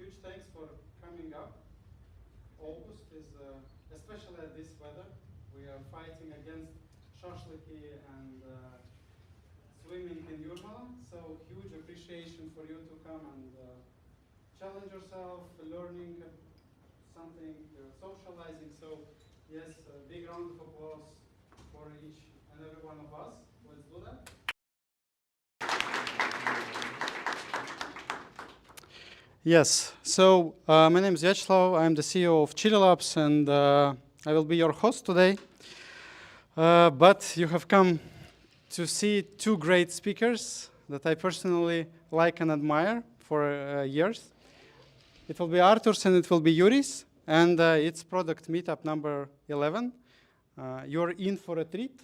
huge thanks for coming up. August is, especially at this weather, we are fighting against shashliki and swimming in Jurmala. So huge appreciation for you to come and challenge yourself, learning something, socializing. So yes, a big round of applause for each and every one of us. Let's do that. Yes, so my name is Vyacheslav. I'm the CEO of Jurijs, and I will be your host today. But you have come to see two great speakers that I personally like and admire for years. It will be Arturs and it will be Jurijs, and it's product meetup number 11. You're in for a treat.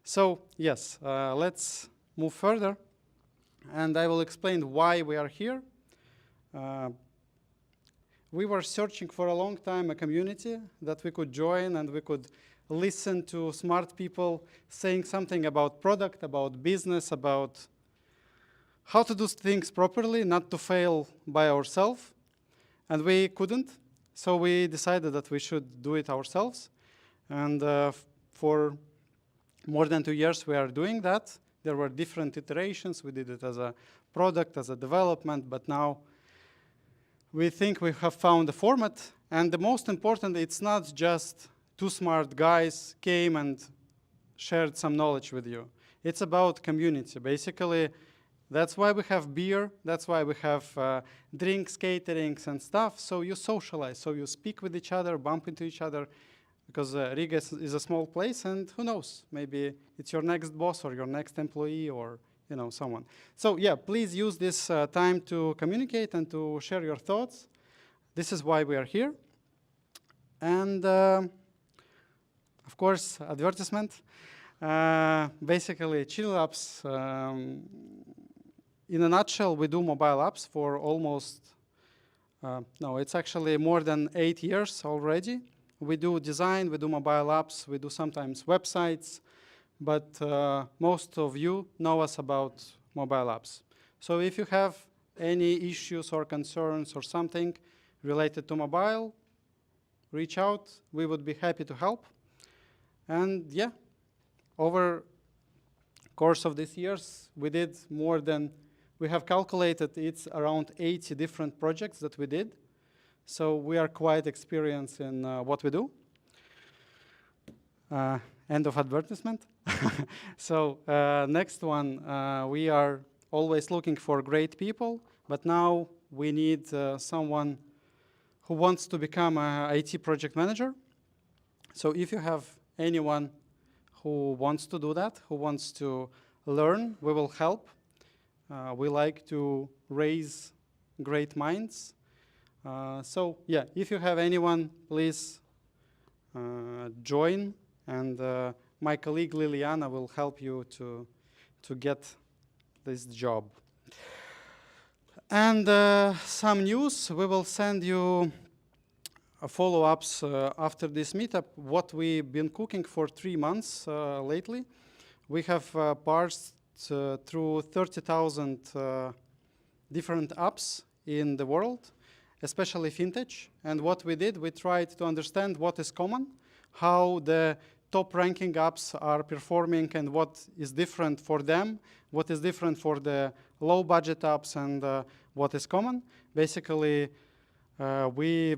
So yes, let's move further, and I will explain why we are here. We were searching for a long time a community that we could join and we could listen to smart people saying something about product, about business, about how to do things properly, not to fail by ourselves. And we couldn't, so we decided that we should do it ourselves. And for more than 2 years we are doing that. There were different iterations. We did it as a product, as a development, but now we think we have found a format. And the most important, it's not just two smart guys came and shared some knowledge with you. It's about community. Basically, that's why we have beer. That's why we have drinks, caterings, and stuff. So you socialize. So you speak with each other, bump into each other, because Riga is a small place, and who knows? Maybe it's your next boss or your next employee or someone. So yeah, please use this time to communicate and to share your thoughts. This is why we are here. And of course, advertisement. Basically, Jurijs, in a nutshell, we do mobile apps for almost, no, it's actually more than 8 years already. We do design, we do mobile apps, we do sometimes websites, but most of you know us about mobile apps. So if you have any issues or concerns or something related to mobile, reach out. We would be happy to help. And yeah, over the course of these years, we did more than, we have calculated it's around 80 different projects that we did. So we are quite experienced in what we do. End of advertisement. So next one, we are always looking for great people, but now we need someone who wants to become an IT project manager. So if you have anyone who wants to do that, who wants to learn, we will help. We like to raise great minds. So yeah, if you have anyone, please join, and my colleague Liliana will help you to get this job. And some news, we will send you follow-ups after this meetup, what we've been cooking for 3 months lately. We have parsed through 30,000 different apps in the world, especially fintech. And what we did, we tried to understand what is common, how the top ranking apps are performing and what is different for them, what is different for the low budget apps, and what is common. Basically, we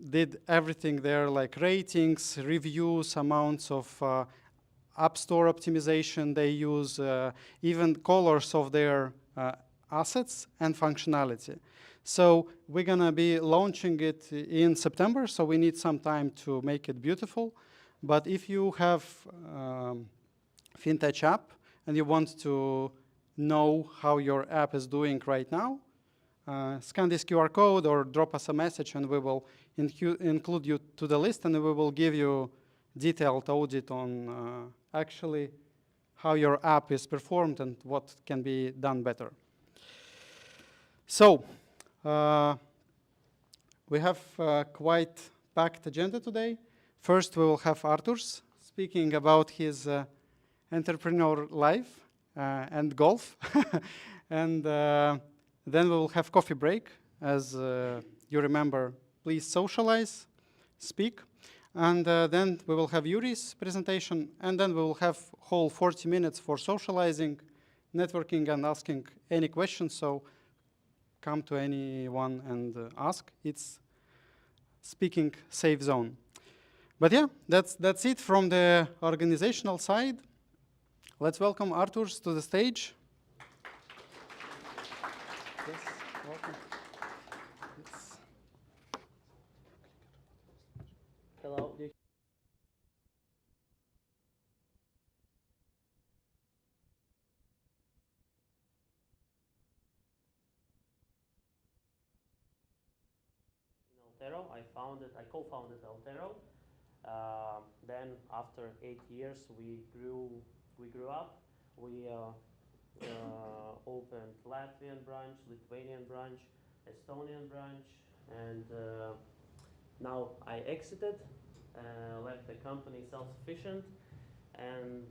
did everything there, like ratings, reviews, amounts of app store optimization they use, even colors of their assets and functionality. So we're going to be launching it in September, so we need some time to make it beautiful. But if you have fintech app and you want to know how your app is doing right now, scan this QR code or drop us a message, and we will include you to the list, and we will give you detailed audit on actually how your app is performed and what can be done better. So we have quite packed agenda today. First, we will have Arturs speaking about his entrepreneur life and golf. And then we will have coffee break. as you remember, please socialize, speak, and then we will have Jurij's presentation, and then we will have whole 40 minutes for socializing, networking, and asking any questions. So come to anyone and ask. It's speaking safe zone. But yeah, that's it from the organizational side. Let's welcome Arturs to the stage. Yes, welcome. Yes. Hello. In Altero, I co-founded Altero. Then after 8 years, we grew up. We opened Latvian branch, Lithuanian branch, Estonian branch, and now I exited, left the company self-sufficient, and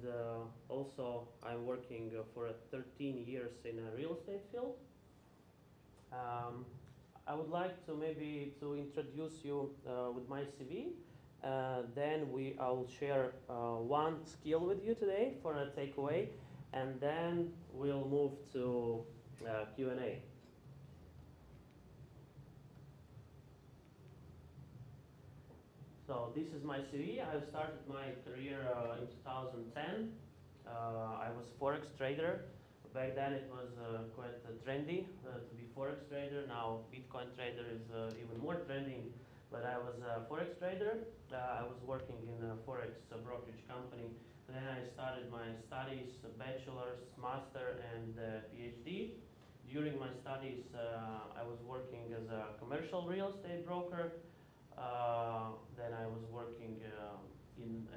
also I'm working for 13 years in a real estate field. I would like to maybe to introduce you with my CV. Then I will share one skill with you today for a takeaway, and then we'll move to Q&A. So this is my CV. I started my career in 2010. I was Forex trader. Back then it was quite trendy to be Forex trader. Now Bitcoin trader is even more trending. But I was a Forex trader. I was working in a Forex brokerage company. Then I started my studies, bachelor's, master, and PhD. During my studies, I was working as a commercial real estate broker. Then I was working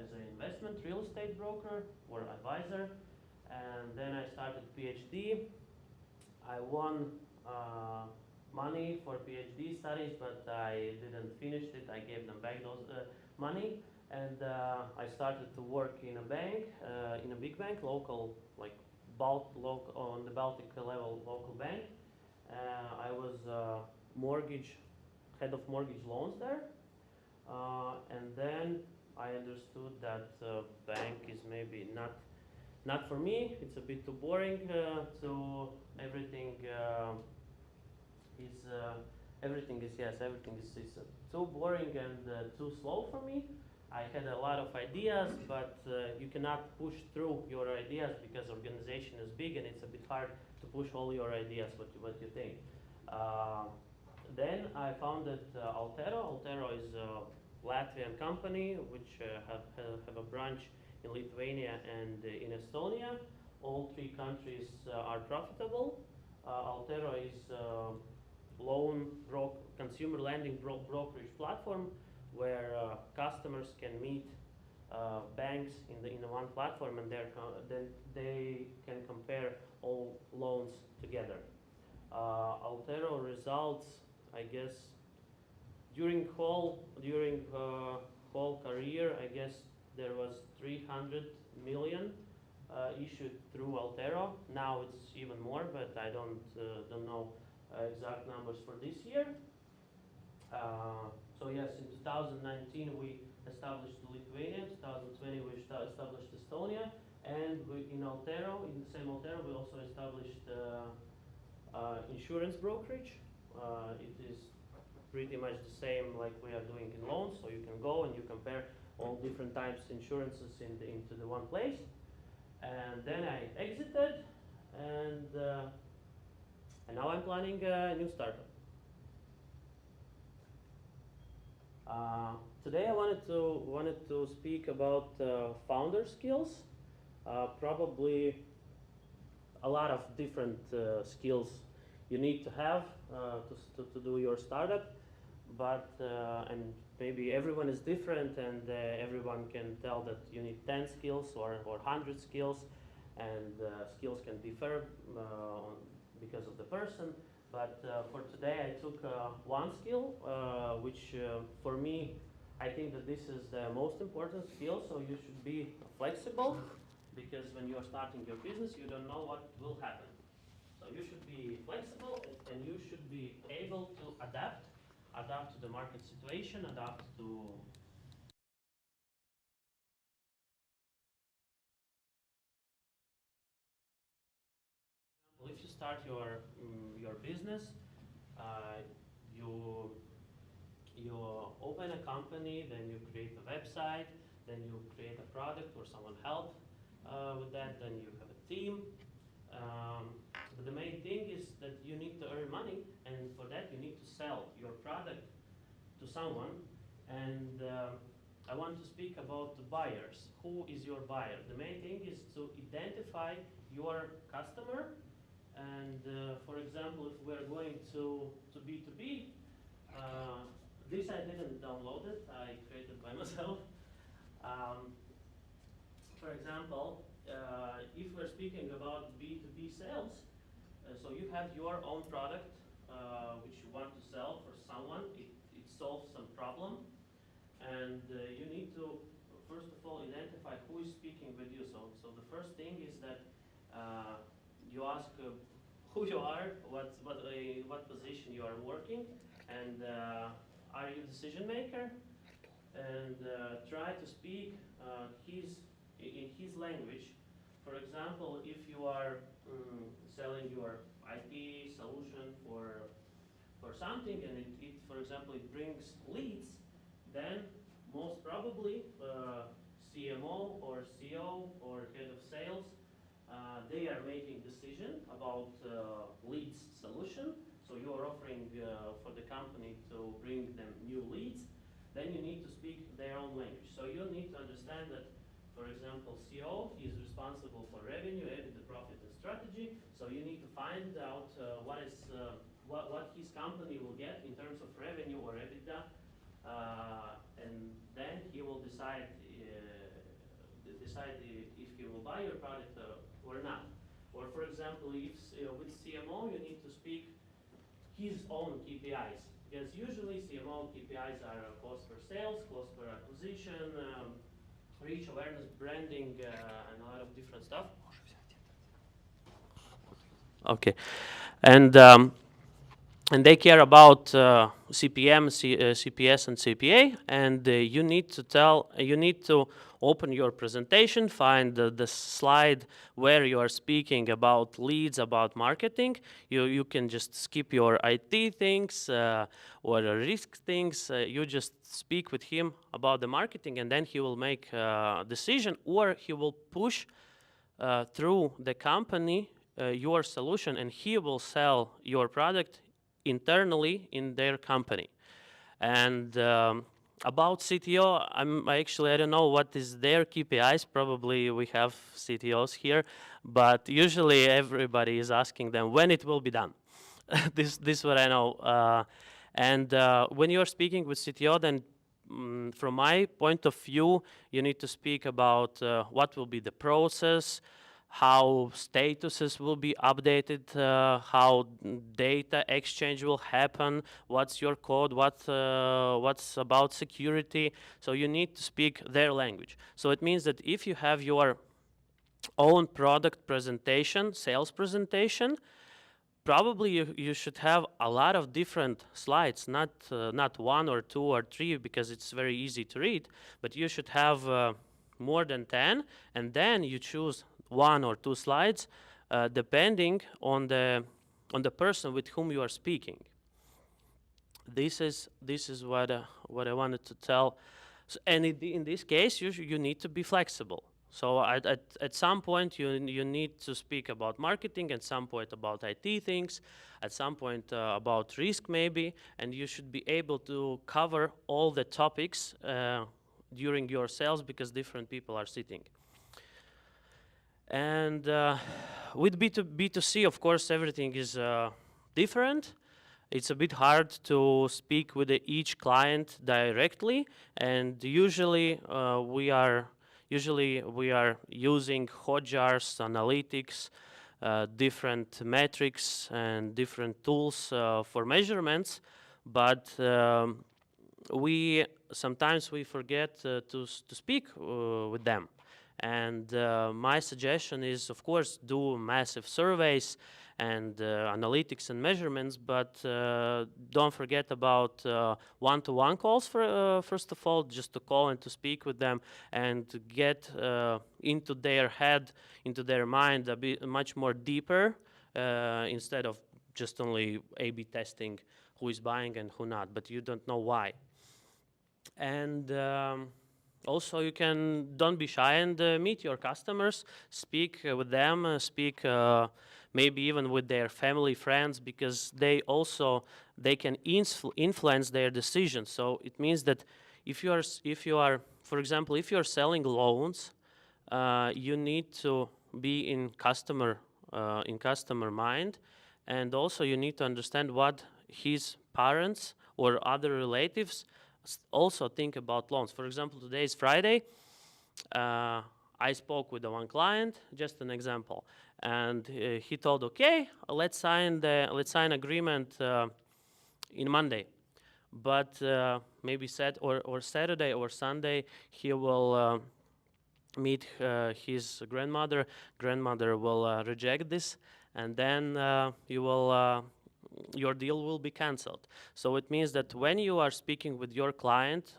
as an investment real estate broker or advisor, and then I started PhD. I won money for PhD studies, but I didn't finish it. I gave them back those money, and I started to work in a bank, in a big bank, local, like on the Baltic level local bank. I was head of mortgage loans there. And then I understood that bank is maybe not for me. It's a bit too boring. So everything is too boring and too slow for me. I had a lot of ideas, but you cannot push through your ideas because organization is big and it's a bit hard to push all your ideas what you think. Then I founded Altero. Altero is a Latvian company which have a branch in Lithuania and in Estonia. All three countries are profitable. Altero is consumer lending brokerage platform where customers can meet banks in the one platform, and then they can compare all loans together. Altero results, I guess, during whole career, I guess there was 300 million issued through Altero. Now it's even more, but I don't know exact numbers for this year. So yes, in 2019 we established Lithuania. 2020 we established Estonia, and in the same Altero, we also established insurance brokerage. It is pretty much the same like we are doing in loans, so you can go and you compare all different types of insurances into the one place. And then I exited, and now I'm planning a new startup. Today I wanted to speak about founder skills. Probably a lot of different skills you need to have to do your startup, but and maybe everyone is different, and everyone can tell that you need 10 skills or 100 skills, and skills can differ because of the person. But for today I took one skill, which for me, I think that this is the most important skill. So you should be flexible, because when you are starting your business, you don't know what will happen. So you should be flexible and you should be able to adapt to the market situation, adapt to if you start your business, you you open a company, then you create a website, then you create a product or someone help with that, then you have a team. But the main thing is that you need to earn money, and for that you need to sell your product to someone. And I want to speak about the buyers. Who is your buyer? The main thing is to identify your customer. And for example, if we're going to B2B, this I didn't download it, I created by myself. For example, if we're speaking about B2B sales, so you have your own product which you want to sell for someone, it solves some problem, and you need to, first of all, identify who is speaking with you. So the first thing is that you ask who you are, what position you are working, and are you decision maker, and try to speak in his language. For example, if you are selling your IT solution for something, and for example, it brings leads, then most probably CMO or CEO or head of sales, they are making decision about leads solution. So you are offering for the company to bring them new leads. Then you need to speak their own language. So you need to understand that, for example, CEO is responsible for revenue, EBITDA, profit, and strategy. So you need to find out what his company will get in terms of revenue or EBITDA, and then he will decide if he will buy your product or not. Or for example, if with CMO you need to speak his own KPIs, because usually CMO KPIs are cost per sales, cost per acquisition, reach, awareness, branding, and a lot of different stuff. Okay, and they care about CPM, CPS, and CPA, and you need to open your presentation, find the slide where you are speaking about leads, about marketing. You can just skip your IT things or risk things. You just speak with him about the marketing, and then he will make a decision, or he will push through the company your solution, and he will sell your product internally in their company. And about CTO, I don't know what is their KPIs. Probably we have CTOs here, but usually everybody is asking them when it will be done. This what I know. And when you're speaking with CTO, then from my point of view, you need to speak about what will be the process, how statuses will be updated, how data exchange will happen, what's your code, what's about security. So you need to speak their language. So it means that if you have your own product presentation, sales presentation, probably you should have a lot of different slides, not one or two or three, because it's very easy to read, but you should have more than 10, and then you choose one or two slides depending on the person with whom you are speaking. This is what I wanted to tell. So, and in this case, you need to be flexible. So at some point you need to speak about marketing, at some point about IT things, at some point about risk maybe, and you should be able to cover all the topics during your sales, because different people are sitting. And with B2C, of course, everything is different. It's a bit hard to speak with each client directly, and usually we are using Hotjars, analytics, different metrics, and different tools for measurements. But sometimes we forget to speak with them. And my suggestion is, of course, do massive surveys and analytics and measurements, but don't forget about one-to-one calls first of all, just to call and to speak with them and to get into their head, into their mind a bit much more deeper instead of just only A/B testing who is buying and who not, but you don't know why. And also you don't be shy and meet your customers, speak with them, speak maybe even with their family, friends, because they can influence their decisions. So it means that if you are, for example, if you are selling loans, you need to be in customer mind, and also you need to understand what his parents or other relatives also think about loans. For example, today is Friday. I spoke with one client, just an example, and he told, okay, let's sign agreement in Monday. But maybe Saturday or Sunday, he will meet his grandmother. Grandmother will reject this, and then your deal will be cancelled. So it means that when you are speaking with your client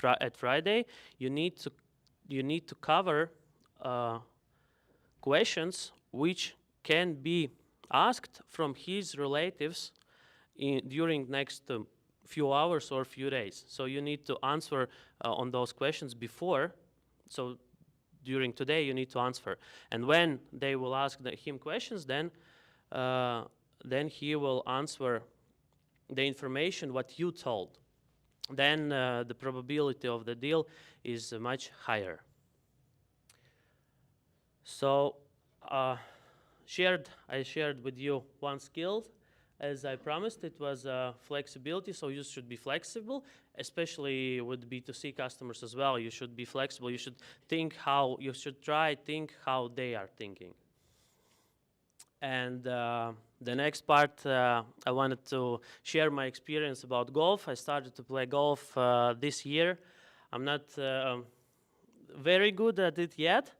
at Friday, you need to cover questions which can be asked from his relatives during next few hours or few days. So you need to answer on those questions before. So during today you need to answer, and when they will ask him questions, then he will answer the information what you told. Then the probability of the deal is much higher. So I shared with you one skill. As I promised, it was flexibility, so you should be flexible, especially with B2C customers as well. You should be flexible. You should think how they are thinking. And the next part, I wanted to share my experience about golf. I started to play golf this year. I'm not very good at it yet,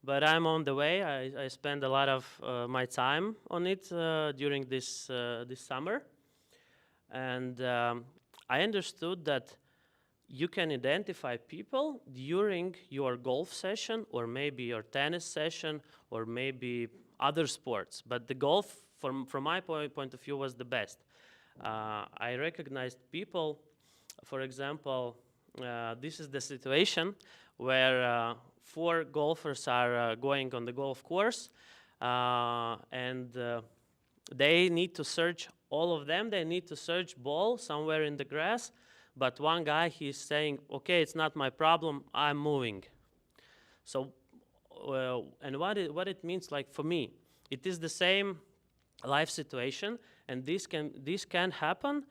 but I'm on the way. I spend a lot of my time on it during this summer. And I understood that you can identify people during your golf session, or maybe your tennis session, or maybe other sports. But the golf, from my point of view, was the best. I recognized people. For example, this is the situation where 4 golfers are going on the golf course, and they need to search, all of them, they need to search ball somewhere in the grass, but one guy, he's saying, okay, it's not my problem, I'm moving. So, and what it means, like for me, it is the same life situation, and this can happen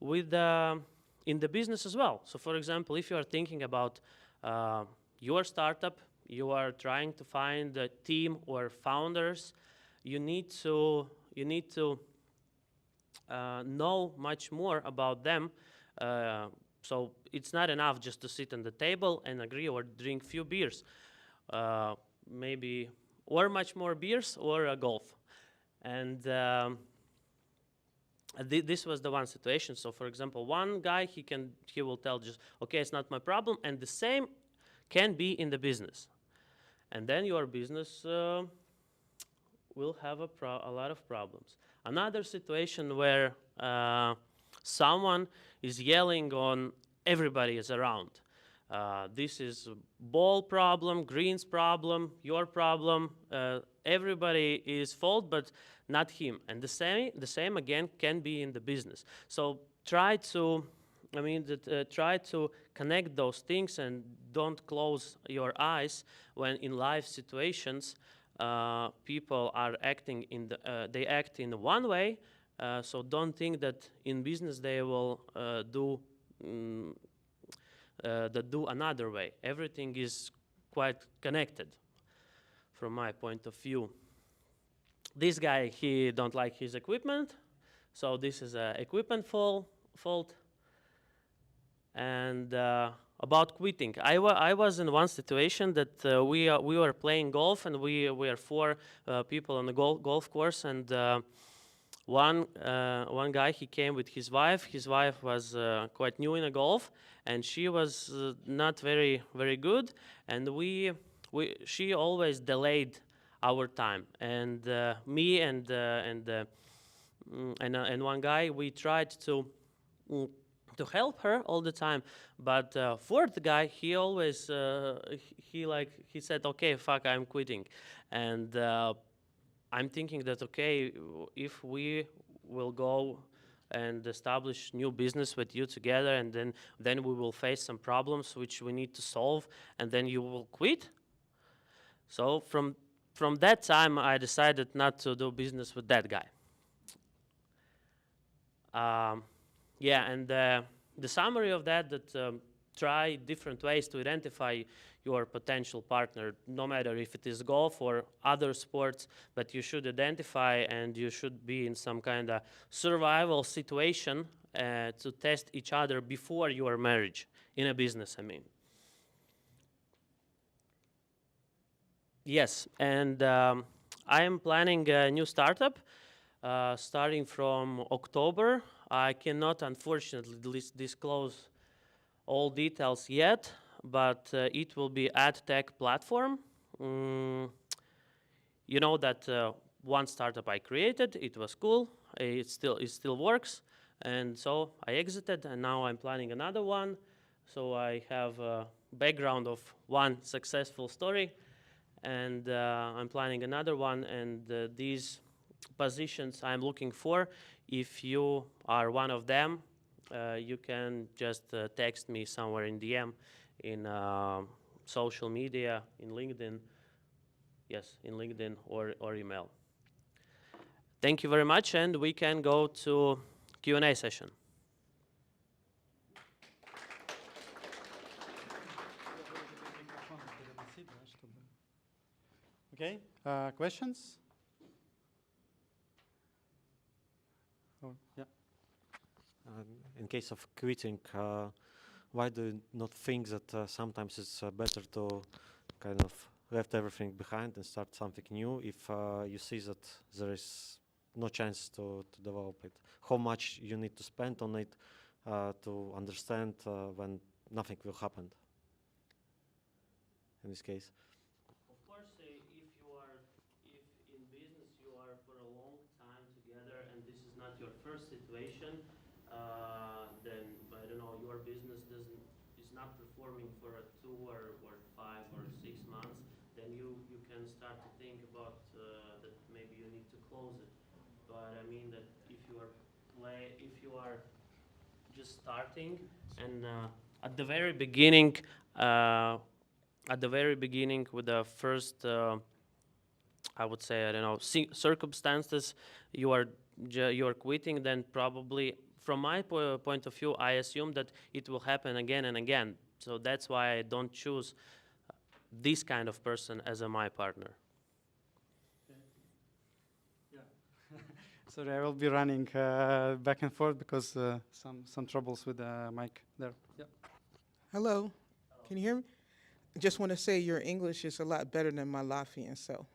with in the business as well. So for example, if you are thinking about your startup, you are trying to find a team or founders, you need to know much more about them. So it's not enough just to sit on the table and agree or drink few beers, maybe, or much more beers or golf. And this was the one situation. So for example, one guy, he will tell just, okay, it's not my problem, and the same can be in the business. And then your business will have a lot of problems. Another situation where someone is yelling on everybody is around. This is ball problem, greens problem, your problem. Everybody is fault, but not him. And the same again can be in the business. So try to connect those things and don't close your eyes when in life situations people are acting they act in one way. So don't think that in business they will do another way. Everything is quite connected from my point of view. This guy, he don't like his equipment, so this is a equipment fault. And about quitting. I was in one situation that we were playing golf, and we were four people on the golf course, and one guy, he came with his wife. His wife was quite new in the golf, and she was not very good, and she always delayed our time, and me and one guy, we tried to help her all the time, but fourth guy, he always he said, okay, fuck, I'm quitting. And I'm thinking that, okay, if we will go and establish new business with you together, and then we will face some problems which we need to solve, and then you will quit. So from that time, I decided not to do business with that guy. Yeah, and the summary of that try different ways to identify your potential partner, no matter if it is golf or other sports, but you should identify, and you should be in some kind of survival situation to test each other before your marriage, in a business, I mean. Yes, and I am planning a new startup starting from October. I cannot, unfortunately, disclose all details yet, but it will be ad tech platform. You know that one startup I created, it was cool, it still works, and so I exited, and now I'm planning another one. So I have a background of one successful story, and I'm planning another one, and these positions I'm looking for, if you are one of them, you can just text me somewhere in DM, in social media, in LinkedIn. Yes, in LinkedIn or email. Thank you very much, and we can go to Q&A session. Okay, questions? Oh, yeah. In case of quitting, why do you not think that sometimes it's better to kind of left everything behind and start something new if you see that there is no chance to develop it? How much you need to spend on it to understand when nothing will happen in this case? Of course, if in business you are for a long time together, and this is not your first situation, then I don't know, your business is not performing for 2 or 5 or 6 months, then you can start to think about that maybe you need to close it. But I mean that if you are just starting, and at the very beginning, with the first, I would say, I don't know, circumstances, you are quitting, then probably, from my point of view, I assume that it will happen again and again. So that's why I don't choose this kind of person as my partner. Yeah. Sorry, I will be running back and forth because some troubles with the mic there. Yeah. Hello. Can you hear me? I just want to say your English is a lot better than my Latvian, so.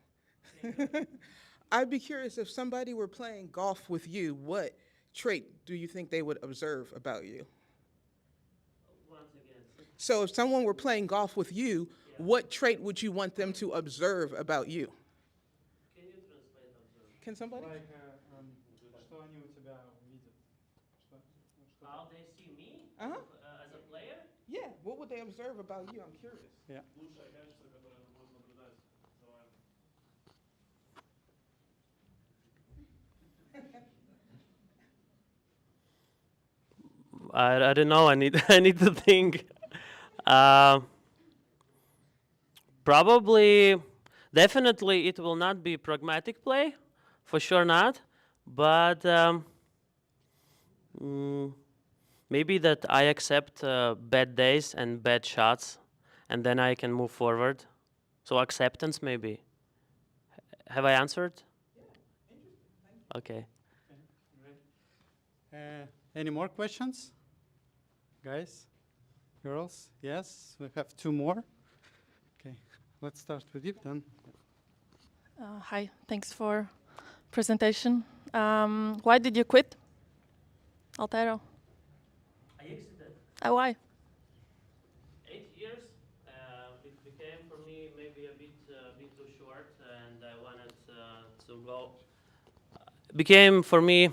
I'd be curious, if somebody were playing golf with you, what trait do you think they would observe about you? Once again. So if someone were playing golf with you, Yeah. what trait would you want them to observe about you? Can you translate observe? Can somebody? Like, что они у тебя видят? How they see me Uh-huh. as a player? Yeah, what would they observe about you? I'm curious. Yeah. I don't know. I need to think. Probably, definitely, it will not be pragmatic play, for sure not. But maybe that I accept bad days and bad shots, and then I can move forward. So acceptance, maybe. Have I answered? Yeah, interesting. Thank you. Okay. Great. Any more questions, guys? Girls, yes, we have two more. Okay, let's start with you then. Hi, thanks for presentation. Why did you quit Altero? I exited. Why? 8 years. It became for me maybe a bit too short, and I wanted to go. Became for me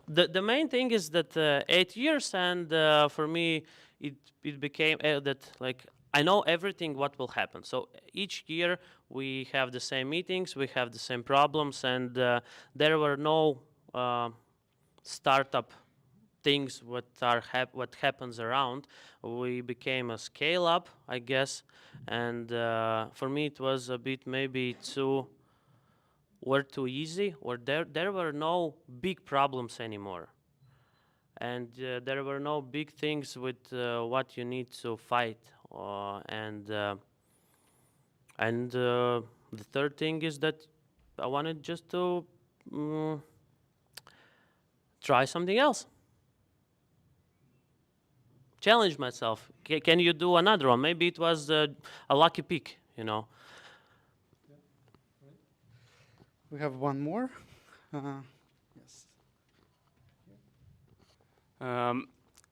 the main thing is that 8 years, and for me it became that like I know everything what will happen. So each year we have the same meetings, we have the same problems, and there were no startup things what happens around. We became a scale up, I guess, and for me it was a bit maybe too easy, or there were no big problems anymore, and there were no big things with what you need to fight, and the third thing is that I wanted just to mm, try something else, challenge myself. Can you do another one? Maybe it was a lucky pick, you know. We have one more. Yes.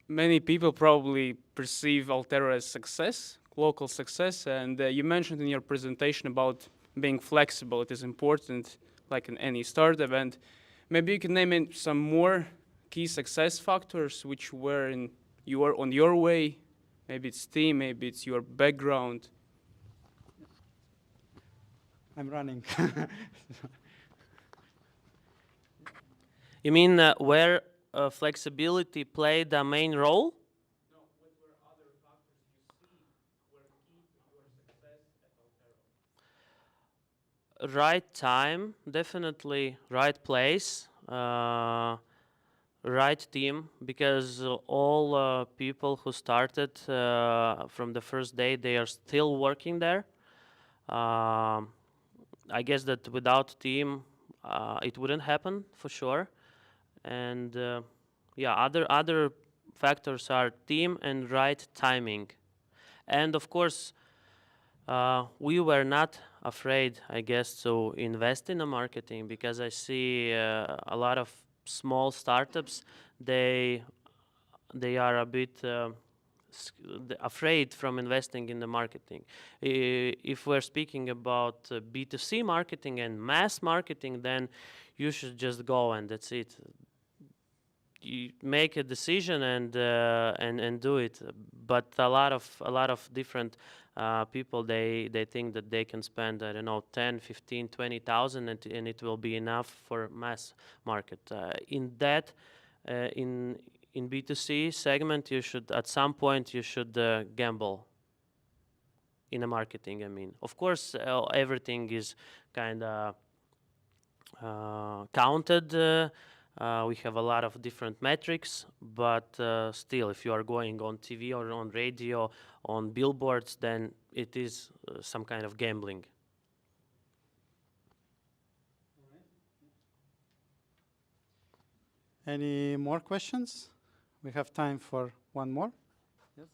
Many people probably perceive Altero as success, local success, and you mentioned in your presentation about being flexible. It is important, like in any startup, and maybe you can name some more key success factors which were on your way. Maybe it's team, maybe it's your background. I'm running. You mean where flexibility played a main role? No, what were other factors you see were key to your success at Altero? Right time, definitely right place, right team, because all people who started from the first day, they are still working there. I guess that without team, it wouldn't happen for sure. And yeah, other factors are team and right timing. And of course, we were not afraid, I guess, to invest in the marketing, because I see a lot of small startups. They are a bit afraid from investing in the marketing. If we're speaking about B2C marketing and mass marketing, then you should just go and that's it. You make a decision and do it. But a lot of different people, they think that they can spend, I don't know, 10, 15, 20,000 and it will be enough for mass market. In B2C segment, you should at some point you should gamble in the marketing. I mean, of course, everything is kind of counted. We have a lot of different metrics, but still, if you are going on TV or on radio, on billboards, then it is some kind of gambling. Any more questions? We have time for one more. Yes.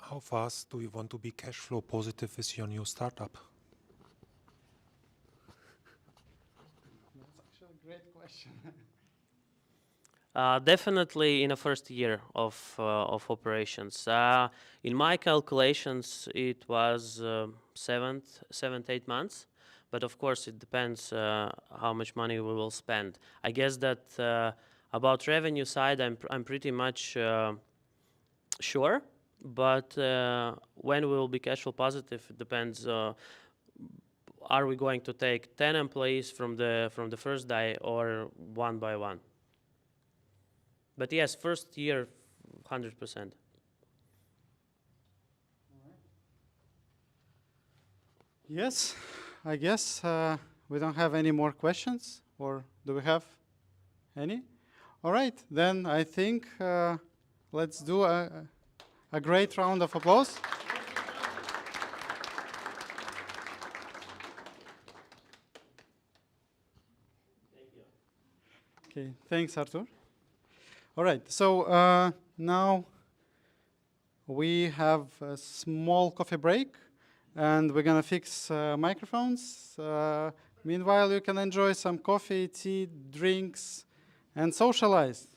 How fast do you want to be cash flow positive with your new startup? That's actually a great question. Definitely in the first year of operations. In my calculations, it was 7 to 8 months. But of course, it depends how much money we will spend. I guess that about revenue side, I'm pretty much sure. But when we will be cash flow positive, it depends. Are we going to take 10 employees from the first day or one by one? But yes, first year, 100%. Yes, I guess we don't have any more questions, or do we have any? All right, then I think let's do a great round of applause. Thank you. Okay, thanks, Artur. All right, so now We have a small coffee break, and we're gonna fix microphones. Meanwhile, you can enjoy some coffee, tea, drinks, and socialize.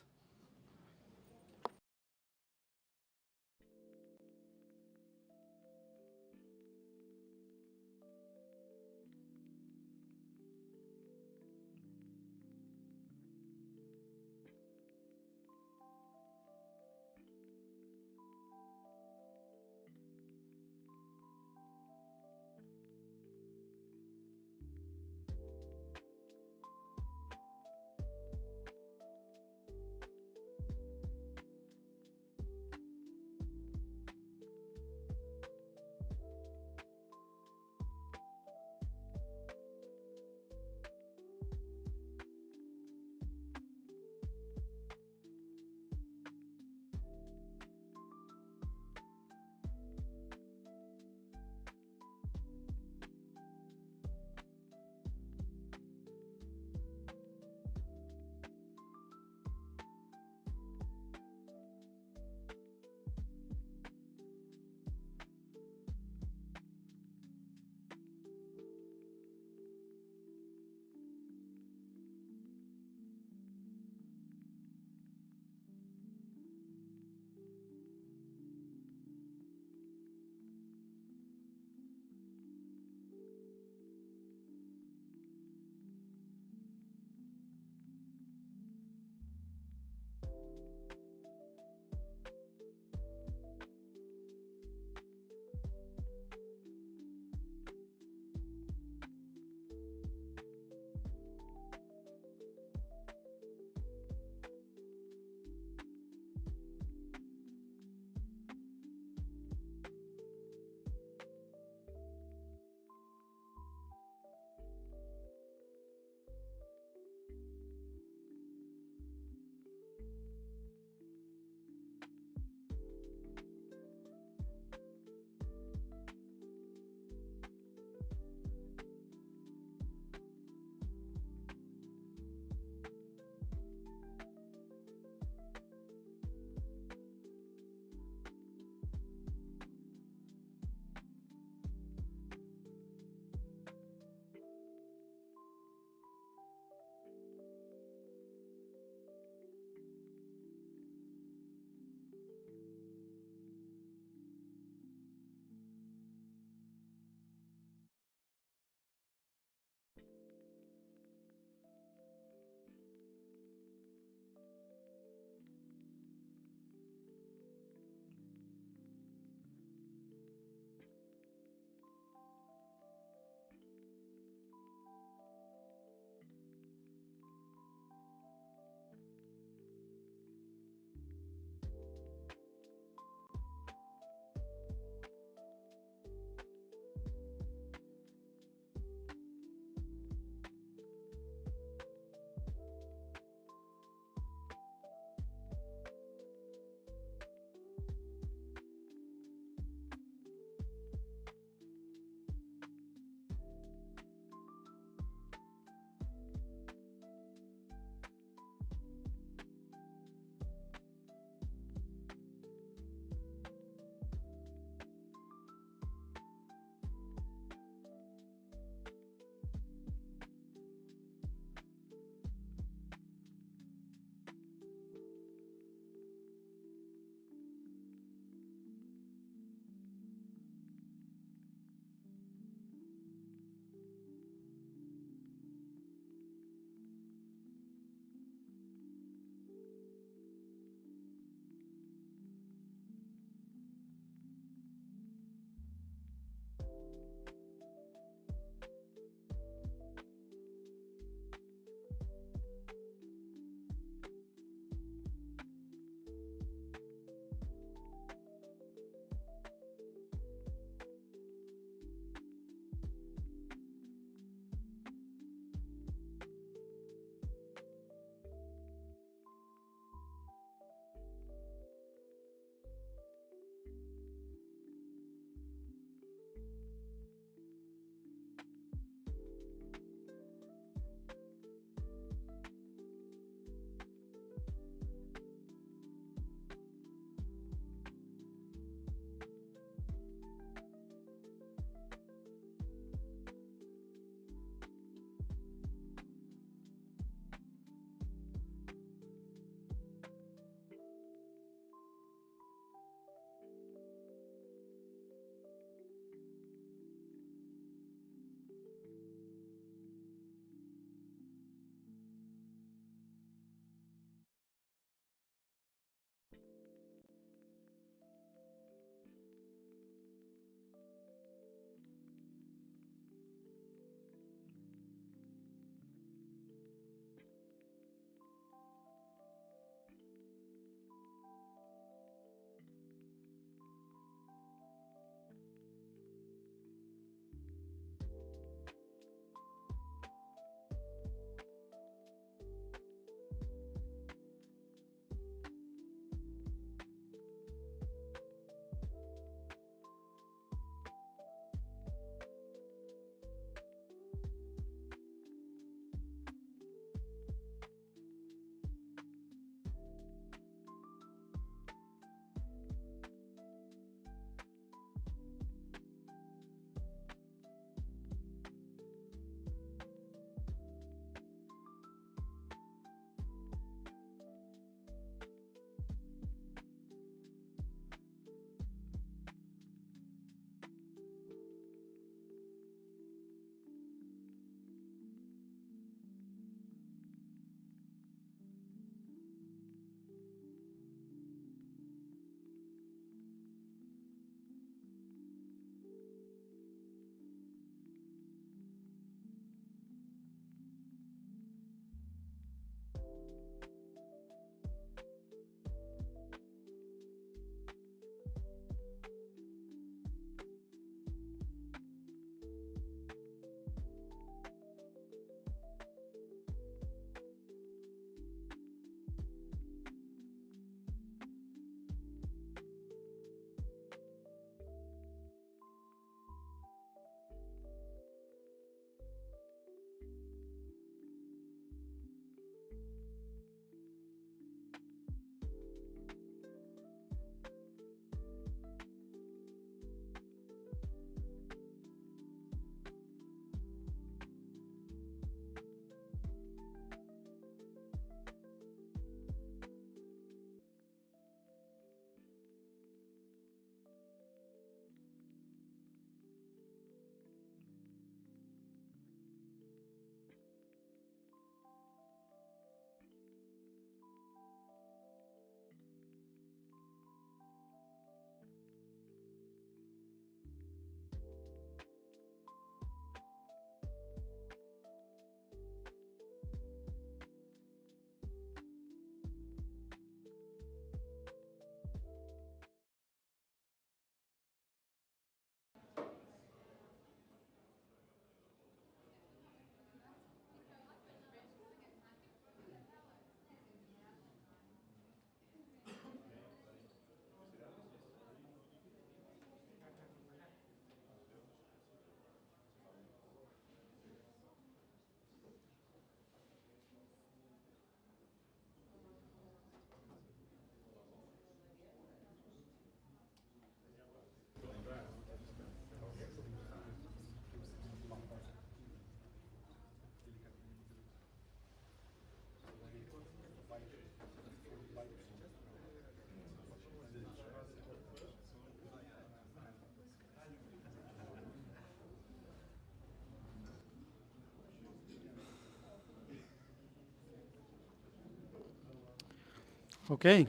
Okay,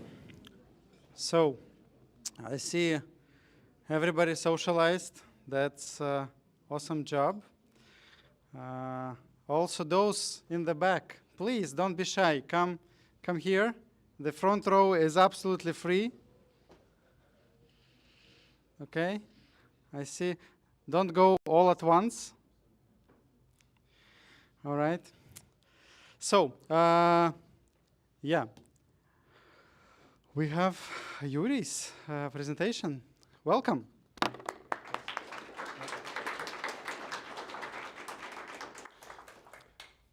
so I see everybody socialized. That's awesome job. Also, those in the back, please don't be shy. Come here. The front row is absolutely free. Okay, I see. Don't go all at once. All right. So, yeah, we have Jurijs' presentation. Welcome.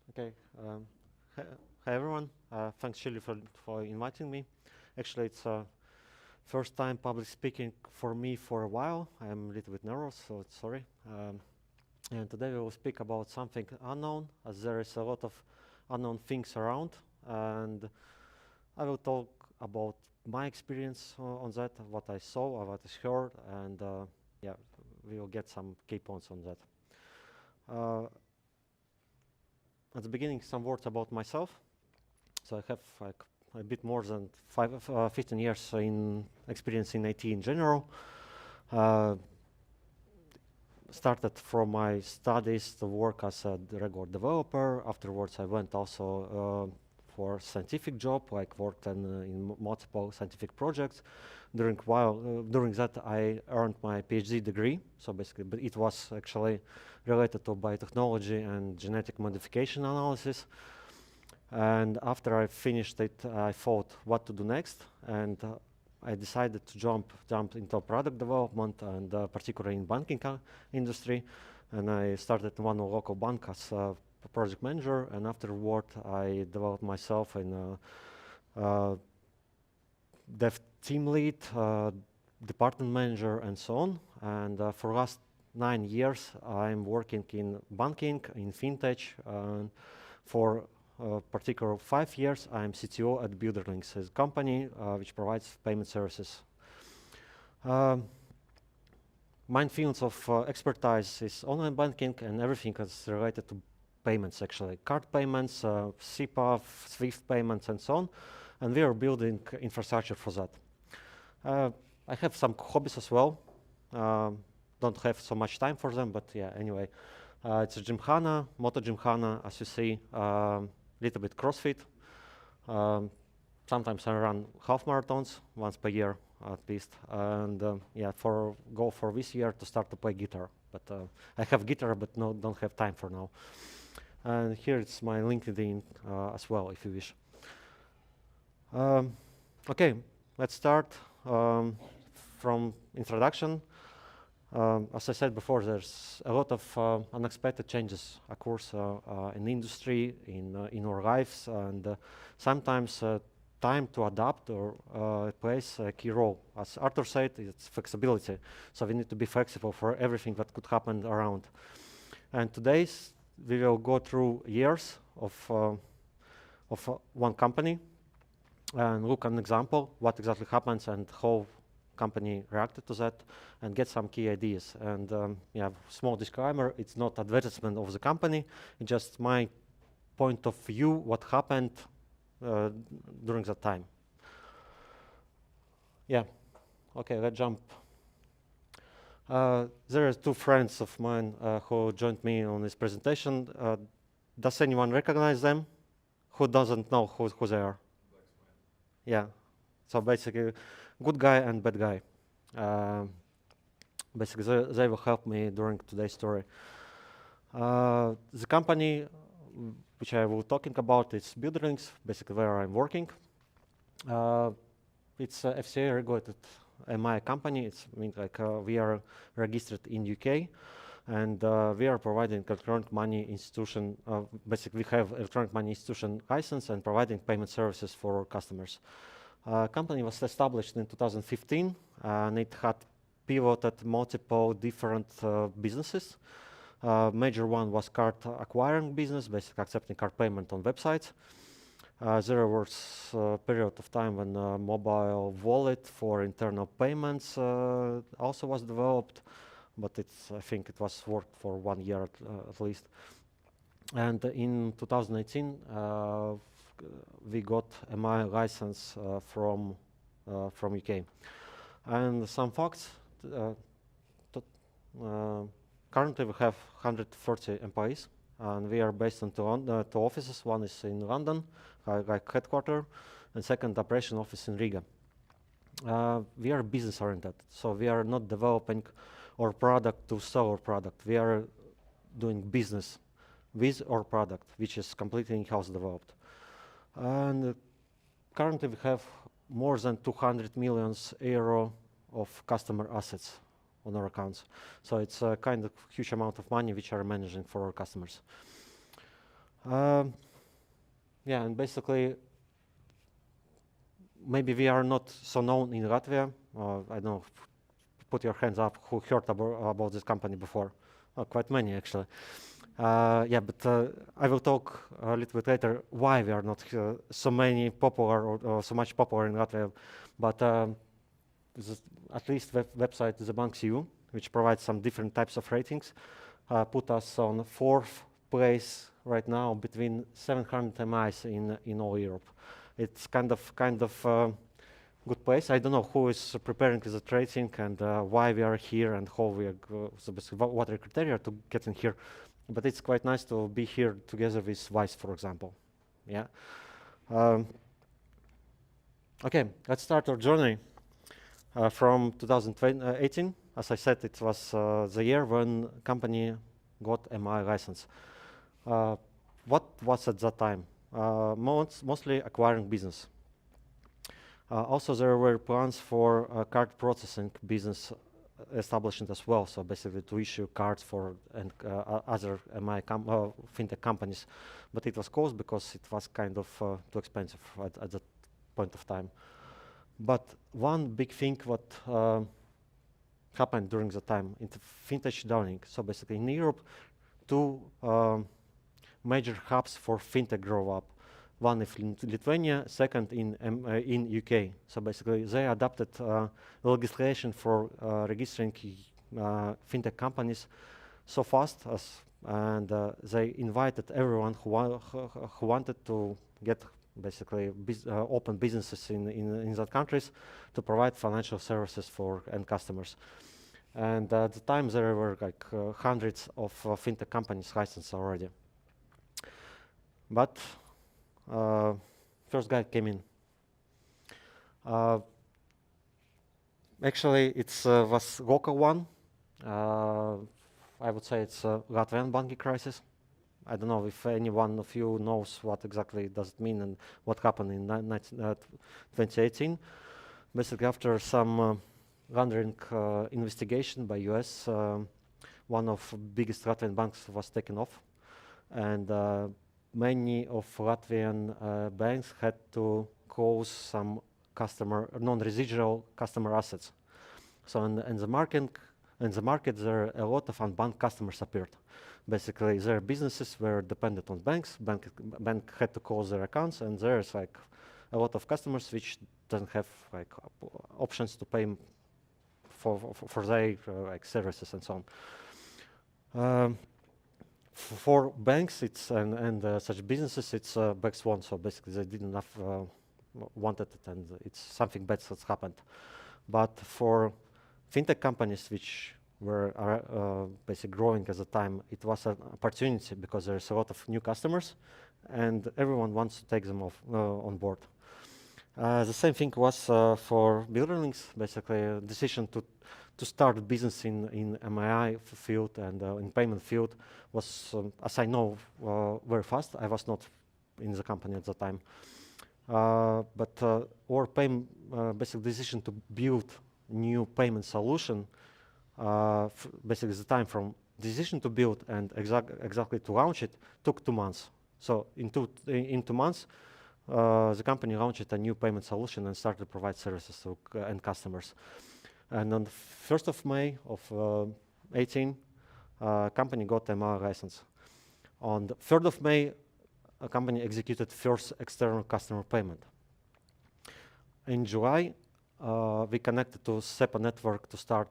Okay. Hi everyone. Thanks, Chili, for inviting me. Actually, it's first time public speaking for me for a while. I'm a little bit nervous, so sorry. And today we will speak about something unknown, as there is a lot of unknown things around. And I will talk about my experience on that, what I saw, what I heard, and yeah, we will get some key points on that. At the beginning, some words about myself. So I have like a bit more than 15 years in experience in IT in general. Started from my studies to work as a regular developer. Afterwards, I went also for scientific job, like worked in multiple scientific projects. During that, I earned my PhD degree. So basically, but it was actually related to biotechnology and genetic modification analysis. And after I finished it, I thought what to do next, and I decided to jump into product development, and particularly in banking industry. And I started one local bank as a project manager, and afterward I developed myself in dev team lead, department manager, and so on. And for the last 9 years, I'm working in banking, in fintech. For particular 5 years, I'm CTO at Bilderlings, a company which provides payment services. My fields of expertise is online banking and everything that's related to payments, actually. Card payments, SEPA, SWIFT payments, and so on. And we are building infrastructure for that. I have some hobbies as well. Don't have so much time for them, but yeah, anyway. It's a Gymkhana, Moto Gymkhana, as you see, little bit CrossFit. Sometimes I run half marathons once per year at least. And yeah, goal for this year to start to play guitar. But I have guitar, but don't have time for now. And here it's my LinkedIn as well, if you wish. Okay, let's start from introduction. As I said before, there's a lot of unexpected changes occurs in industry, in our lives, and sometimes time to adapt or plays a key role. As Artur said, it's flexibility. So we need to be flexible for everything that could happen around. And today we will go through years of one company and look at an example, what exactly happens and how company reacted to that, and get some key ideas. And yeah, small disclaimer, it's not advertisement of the company, it's just my point of view, what happened during that time. Yeah, okay, let's jump. There are two friends of mine who joined me on this presentation. Does anyone recognize them? Who doesn't know who they are? Yeah, so basically, good guy and bad guy. Basically, they will help me during today's story. The company which I will talking about is Bilderlings, basically where I'm working. It's a FCA regulated MI company. It's means like we are registered in UK, and we are providing electronic money institution. Basically, we have electronic money institution license and providing payment services for our customers. Company was established in 2015, and it had pivoted multiple different businesses. Major one was card acquiring business, basically accepting card payment on websites. There was a period of time when mobile wallet for internal payments also was developed, but I think it was worked for 1 year at least. And in 2018, we got MI license from UK. And some facts. Currently, we have 130 employees, and we are based on two offices. One is in London, like headquarters, and second operation office in Riga. We are business oriented, so we are not developing our product to sell our product. We are doing business with our product, which is completely in-house developed. And currently we have more than 200 million euro of customer assets on our accounts. So it's a kind of huge amount of money which are managing for our customers. Yeah, and basically, maybe we are not so known in Latvia. I don't know, put your hands up who heard about this company before. Quite many, actually. Yeah, but I will talk a little bit later why we are not so many popular or so much popular in Latvia. But at least website TheBanks.eu, which provides some different types of ratings, put us on 4th place right now between 700 MIs in all Europe. It's kind of good place. I don't know who is preparing the rating and why we are here and how we are so basically what are criteria to get in here. But it's quite nice to be here together with Vice, for example. Yeah. Okay, let's start our journey from 2018. As I said, it was the year when company got MI license. What was at that time? Mostly acquiring business. Also, there were plans for card processing business establishment as well. So basically, to issue cards for other MI fintech companies, but it was closed because it was kind of too expensive at that point of time. But one big thing what happened during the time in the fintech downing. So basically, in Europe, two major hubs for fintech grow up. One is in Lithuania, second in UK. So basically, they adopted legislation for registering fintech companies so fast and they invited everyone who wanted to get basically open businesses in that countries to provide financial services for end customers. And at the time, there were like hundreds of fintech companies licensed already. But first guy came in. Actually, it was local one. I would say it's a Latvian banking crisis. I don't know if any one of you knows what exactly does it mean and what happened in 2018. Basically, after some laundering investigation by US, one of biggest Latvian banks was taken off, and many of Latvian banks had to close some non-residual customer assets. So in the market, there are a lot of unbanked customers appeared. Basically, their businesses were dependent on banks. Bank had to close their accounts, and there's like a lot of customers which don't have like options to pay for their like services and so on. For banks, it's and such businesses, it's black swan. So basically, they didn't wanted it, and it's something bad that's happened. But for fintech companies, which were basically growing at the time, it was an opportunity because there's a lot of new customers, and everyone wants to take them on board. The same thing was for Bilderlings. Basically, a decision to start business in MII field and in payment field was, as I know, very fast. I was not in the company at the time. But our basic decision to build new payment solution, basically the time from decision to build and exactly to launch it took 2 months. So in 2 months, the company launched a new payment solution and started to provide services to end customers. And on the 1st of May of 18, company got a ML license. On the 3rd of May, a company executed first external customer payment. In July, we connected to SEPA network to start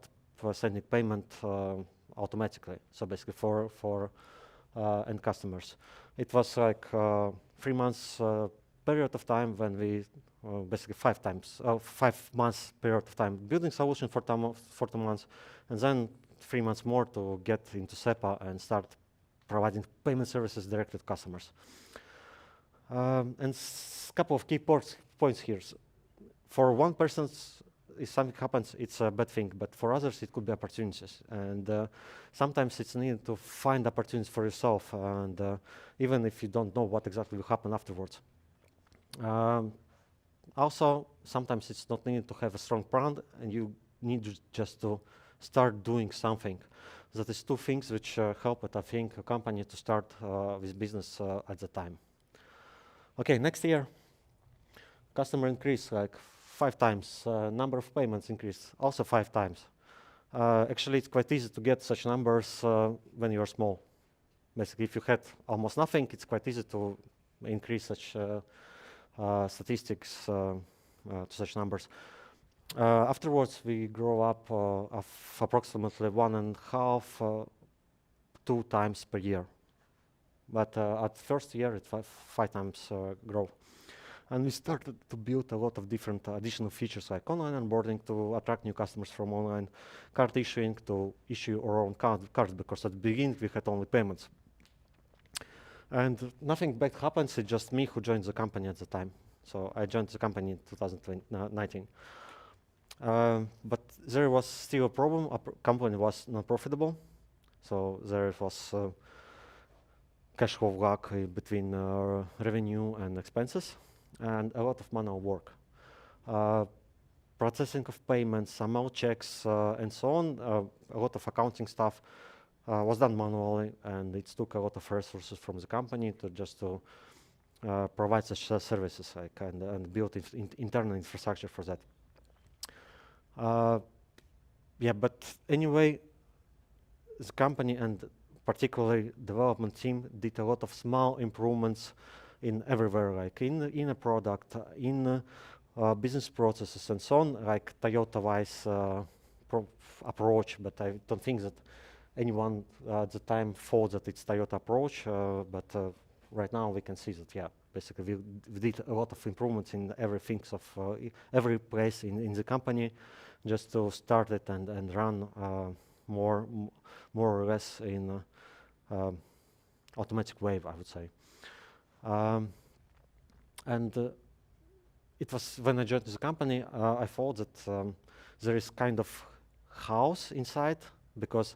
sending payment automatically. So basically for end customers. It was like 3 months period of time when we basically 5 months period of time building solution for 2 months, and then 3 months more to get into SEPA and start providing payment services directly to customers. And a couple of key points here. For one person, if something happens, it's a bad thing, but for others, it could be opportunities. And sometimes it's needed to find opportunities for yourself, and even if you don't know what exactly will happen afterwards. Also, sometimes it's not needed to have a strong brand, and you need just to start doing something. That is two things which helped, I think, a company to start with business at the time. Okay, next year, customer increase like 5 times, number of payments increase also 5 times. Actually, it's quite easy to get such numbers when you're small. Basically, if you had almost nothing, it's quite easy to increase such statistics to such numbers. Afterwards, we grow up of approximately 1.5, 2 times per year. But at first year, it's 5 times grow. And we started to build a lot of different additional features like online onboarding to attract new customers from online, card issuing to issue our own cards, because at the beginning we had only payments. And nothing bad happens, it's just me who joined the company at the time. So I joined the company in 2019. But there was still a problem. Our company was not profitable. So there was cash flow lag between revenue and expenses, and a lot of manual work. Processing of payments, amount checks, and so on, a lot of accounting stuff was done manually, and it took a lot of resources from the company to provide such services and build internal infrastructure for that. But anyway, the company and particularly development team did a lot of small improvements in everywhere, like in a product, in business processes and so on, like Toyota-wise approach, but I don't think that anyone at the time thought that it's Toyota approach, but right now we can see that, basically we did a lot of improvements in everything of every place in the company, just to start it and run more or less in automatic way, I would say. It was when I joined the company, I thought that there is kind of house inside, because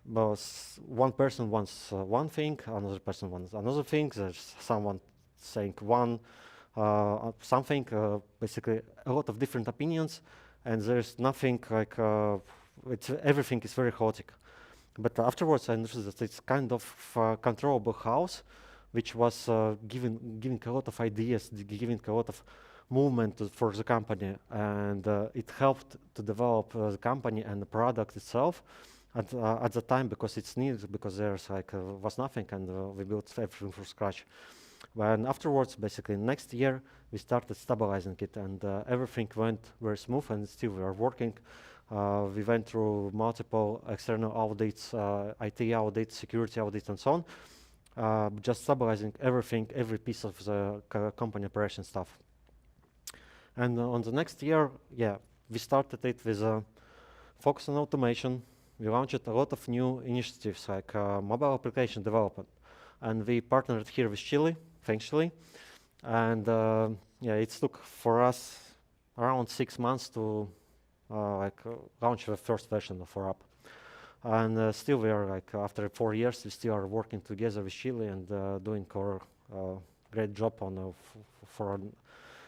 one person wants one thing, another person wants another thing. There's someone saying something, basically a lot of different opinions, and there's nothing like everything is very chaotic. But afterwards, I understood that it's kind of controllable house, which was giving a lot of ideas, giving a lot of movement for the company, and it helped to develop the company and the product itself at the time, because it's needed, because there's was nothing, and we built everything from scratch. And afterwards, basically next year, we started stabilizing it, and everything went very smooth, and still we are working. We went through multiple external audits, IT audits, security audits, and so on, just stabilizing everything, every piece of the company operation stuff. And on the next year, we started it with a focus on automation. We launched a lot of new initiatives like mobile application development, and we partnered here with Chile, thankfully. And it took for us around 6 months to launch the first version of our app. And still we are after 4 years, we still are working together with Chile and doing our great job on for a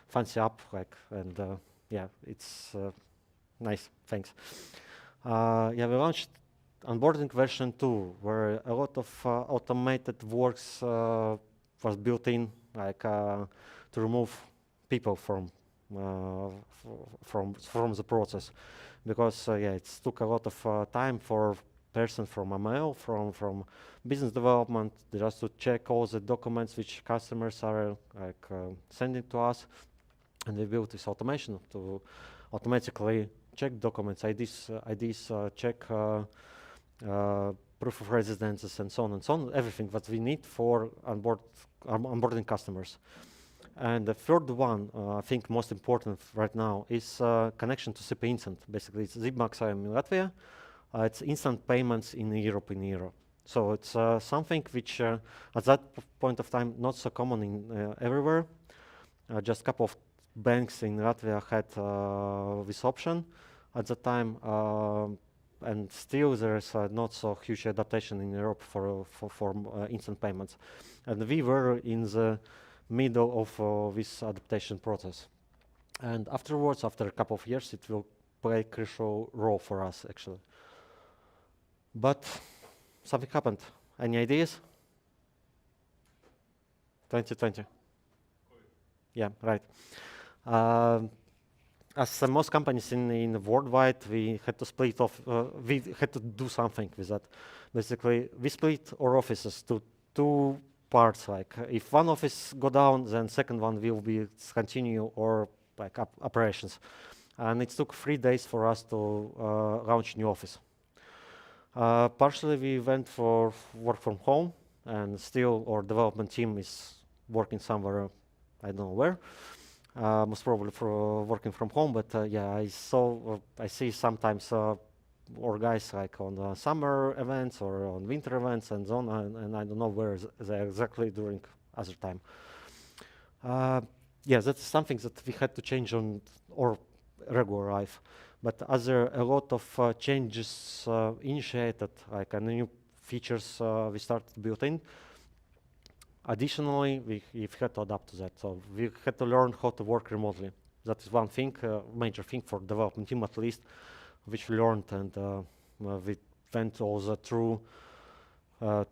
fancy app, it's nice. Thanks. We launched onboarding version 2, where a lot of automated works was built in, to remove people from the process, because it took a lot of time for person from ML, from business development, just to check all the documents which customers are sending to us, and we built this automation to automatically check documents, IDs, check proof of residences, and so on, everything that we need for onboarding customers. And the third one, I think most important right now, is connection to CP Instant. Basically, it's ZipMaksājumi in Latvia. It's instant payments in Europe, So it's something which, at that point of time, not so common in everywhere. Just a couple of banks in Latvia had this option at the time, and still there is not so huge adaptation in Europe for instant payments. And we were in the middle of this adaptation process. And afterwards, after a couple of years, it will play a crucial role for us, actually. But something happened. Any ideas? 2020. Yeah, right. As most companies in worldwide, we had to split off. We had to do something with that. Basically, we split our offices to two parts. Like, if one office go down, then second one will be continue or like operations. And it took 3 days for us to launch new office. Partially, we went for work from home, and still our development team is working somewhere, I don't know where. Most probably for working from home, but yeah, I see sometimes our guys like on summer events or on winter events and so on, and I don't know where they're exactly during other time. Yeah, that's something that we had to change on our regular life. But other a lot of changes initiated, like new features we started built in. Additionally, we had to adapt to that. So we had to learn how to work remotely. That is one thing, major thing for development team at least, which we learned, and we went also through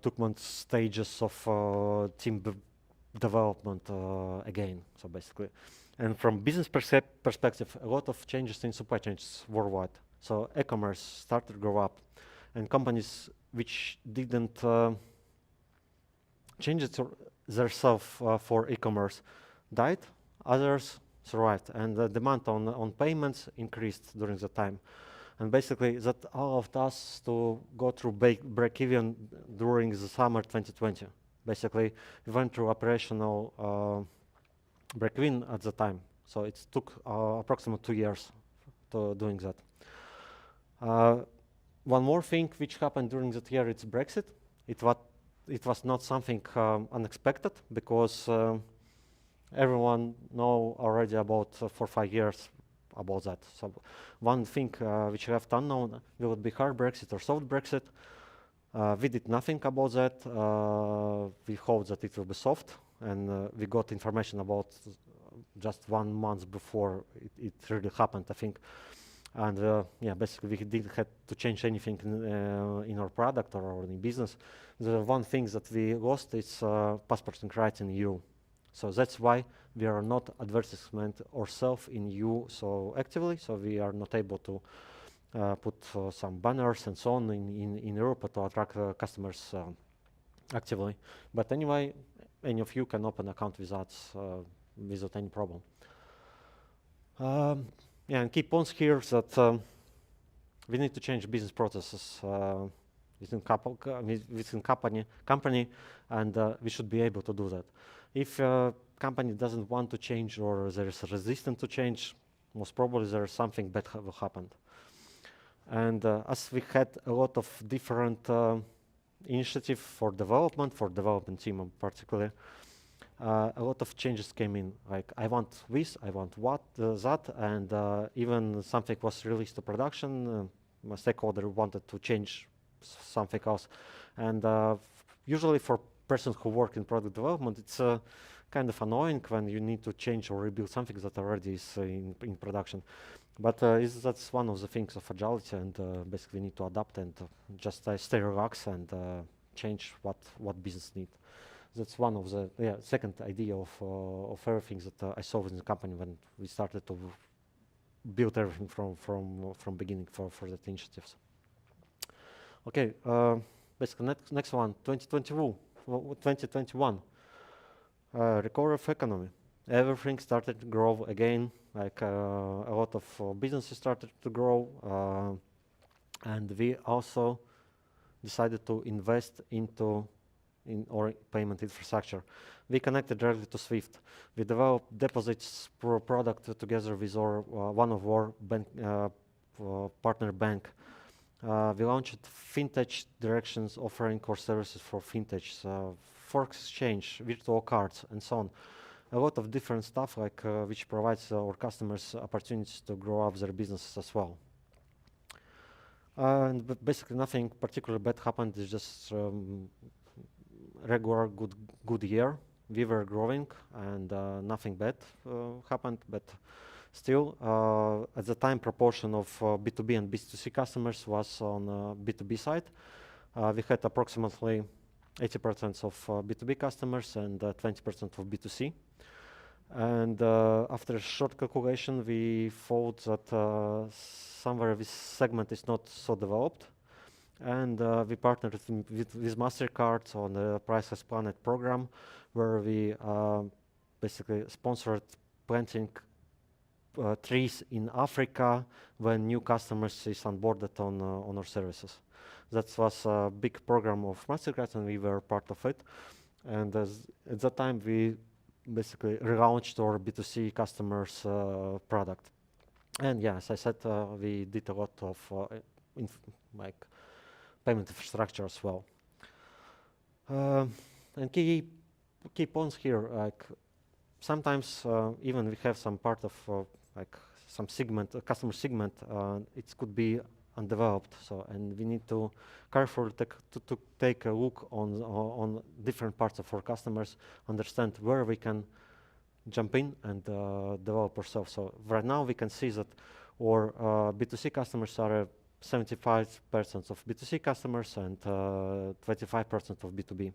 took stages of team development again. So basically, and from business perspective, a lot of changes in supply chains worldwide. So e-commerce started to grow up, and companies which didn't change themselves for e-commerce died, others survived, and the demand on payments increased during the time. And basically that allowed us to go through break-even during the summer 2020. Basically, we went through operational break-even at the time. So it took approximately 2 years to doing that. One more thing which happened during that year, it's Brexit. It was not something unexpected, because everyone know already about 4 or 5 years about that. So one thing which left unknown, will it be hard Brexit or soft Brexit? We did nothing about that. We hope that it will be soft, and we got information about just 1 month before it really happened, I think. And yeah, basically we didn't have to change anything in our product or in business. The one thing that we lost is passporting rights in EU. So that's why we are not advertisement ourselves in EU so actively. So we are not able to put some banners and so on in Europe to attract customers actively. But anyway, any of you can open an account with us without any problem. Yeah, and key points here is that we need to change business processes within company, and we should be able to do that. If a company doesn't want to change, or there is resistance to change, most probably there is something bad will happen. And as we had a lot of different initiatives for development team in particular, a lot of changes came in. Like, I want this, I want that, and even something was released to production. My stakeholder wanted to change something else, and usually for persons who work in product development, it's kind of annoying when you need to change or rebuild something that already is in production. But that's one of the things of agility, and basically need to adapt and just stay relaxed and change what business need. That's one of the second idea of everything that I saw in the company when we started to build everything from beginning for that initiatives. Okay, basically next one, 2021, recovery of economy. Everything started to grow again. Like a lot of businesses started to grow, and we also decided to invest into or payment infrastructure. We connected directly to SWIFT. We developed deposits product together with one of our partner bank. We launched fintech directions offering core services for fintechs, forex exchange, virtual cards, and so on. A lot of different stuff which provides our customers opportunities to grow up their businesses as well. And basically nothing particularly bad happened. It's just regular good year. We were growing and nothing bad happened, but still at the time proportion of B2B and B2C customers was on B2B side. We had approximately 80% of B2B customers and 20% of B2C. And after a short calculation, we thought that somewhere this segment is not so developed. And we partnered with MasterCard on the Price Has Planet program, where we basically sponsored planting trees in Africa when new customers is onboarded on our services. That was a big program of MasterCard, and we were part of it. And at that time, we basically relaunched our B2C customers product. And yeah, as I said, we did a lot of payment infrastructure as well. And key points here, sometimes even we have some part of some segment, customer segment, it could be undeveloped. So, and we need to carefully take a look on different parts of our customers, understand where we can jump in and develop ourselves. So right now we can see that our B2C customers are 75% of B2C customers and 25% of B2B.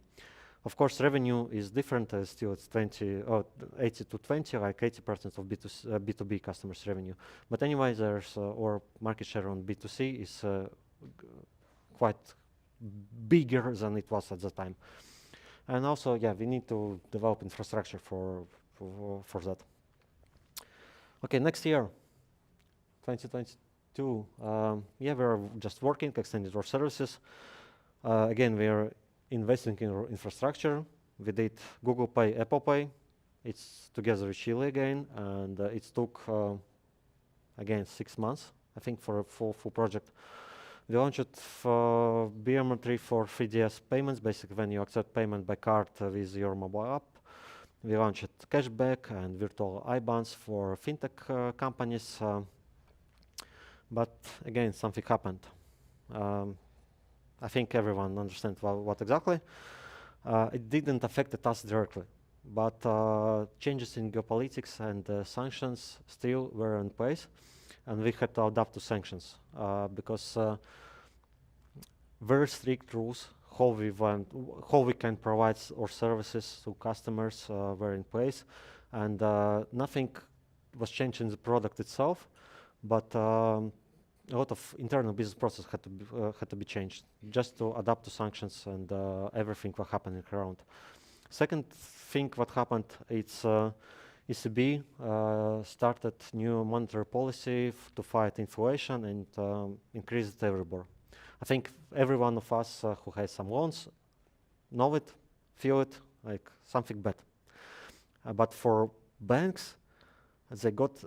Of course, revenue is different. Still, it's 80 to 20, like 80% of B2B customers' revenue. But anyway, there's our market share on B2C is quite bigger than it was at the time. And also, yeah, we need to develop infrastructure for that. Okay, next year, 2022. Yeah, we're just working, extending our services. Again, we are investing in our infrastructure. We did Google Pay, Apple Pay. It's together with Chile again, and it took again 6 months, I think, for a full project. We launched biometry for 3DS payments, basically when you accept payment by card with your mobile app. We launched cashback and virtual IBANs for fintech companies. But again, something happened. I think everyone understands what exactly. It didn't affect us directly, but changes in geopolitics and sanctions still were in place, and we had to adapt to sanctions because very strict rules how we can provide our services to customers were in place, and nothing was changed in the product itself, but a lot of internal business process had to be changed just to adapt to sanctions and everything what happening around. Second thing what happened, it's ECB started new monetary policy to fight inflation and increase the Euribor. I think every one of us who has some loans know it, feel it, like something bad. But for banks, they got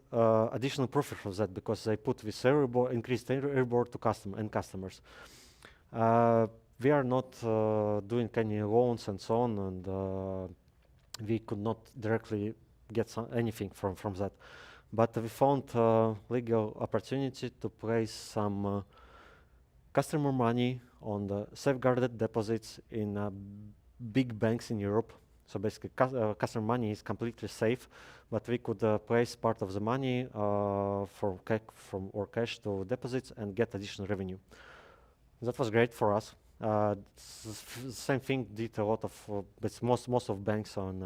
additional profit from that because they put this Euribor, increased Euribor to customers. We are not doing any loans and so on, and we could not directly get anything from that. But we found legal opportunity to place some customer money on the safeguarded deposits in big banks in Europe. So basically, customer money is completely safe, but we could place part of the money from our cash to deposits and get additional revenue. That was great for us. Same thing did a lot of, but most of banks on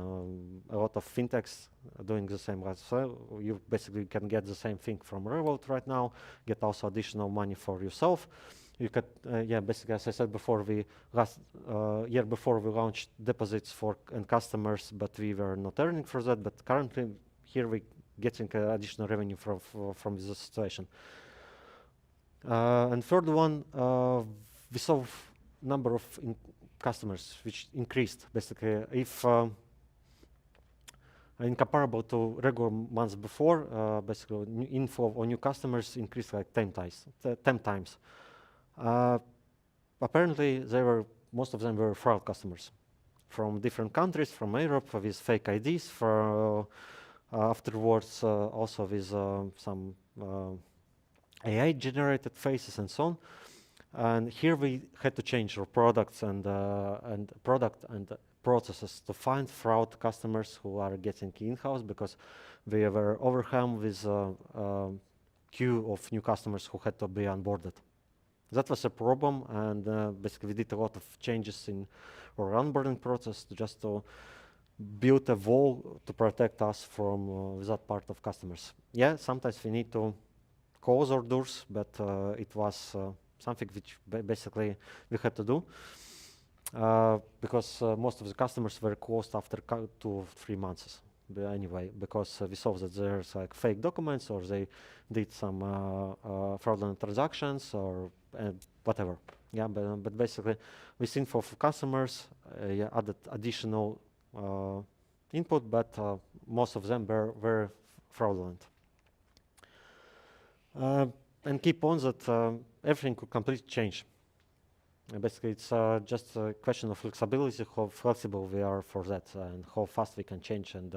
a lot of fintechs doing the same. So you basically can get the same thing from Revolt right now, get also additional money for yourself. You could, yeah, basically, as I said before, last year before we launched deposits for customers, but we were not earning for that. But currently, here we getting additional revenue from this situation. And third one, we saw number of customers, which increased. Basically, if incomparable to regular months before, basically new inflow on new customers increased like 10 times. 10 times. Apparently, most of them were fraud customers from different countries, from Europe, with fake IDs. Afterwards, also with some AI-generated faces and so on. And here we had to change our products and processes to find fraud customers who are getting in-house, because we were overwhelmed with queue of new customers who had to be onboarded. That was a problem, and basically we did a lot of changes in our onboarding process just to build a wall to protect us from that part of customers. Yeah, sometimes we need to close our doors, but it was something which basically we had to do because most of the customers were closed after 2 or 3 months. But anyway, because we saw that there's like fake documents, or they did some fraudulent transactions, or whatever. Yeah, but basically we think for customers, added additional input, but most of them were fraudulent. And keep on that everything could completely change. Basically, it's just a question of flexibility, how flexible we are for that, and how fast we can change and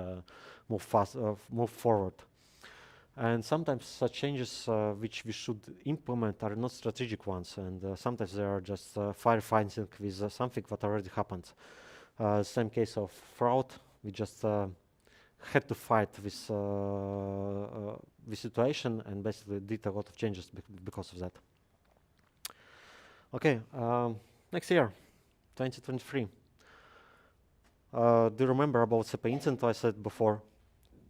move forward. And sometimes such changes which we should implement are not strategic ones, and sometimes they are just firefighting with something that already happened. Same case of fraud, we just had to fight with the situation, and basically did a lot of changes because of that. Okay, next year, 2023. Do you remember about the incident I said before?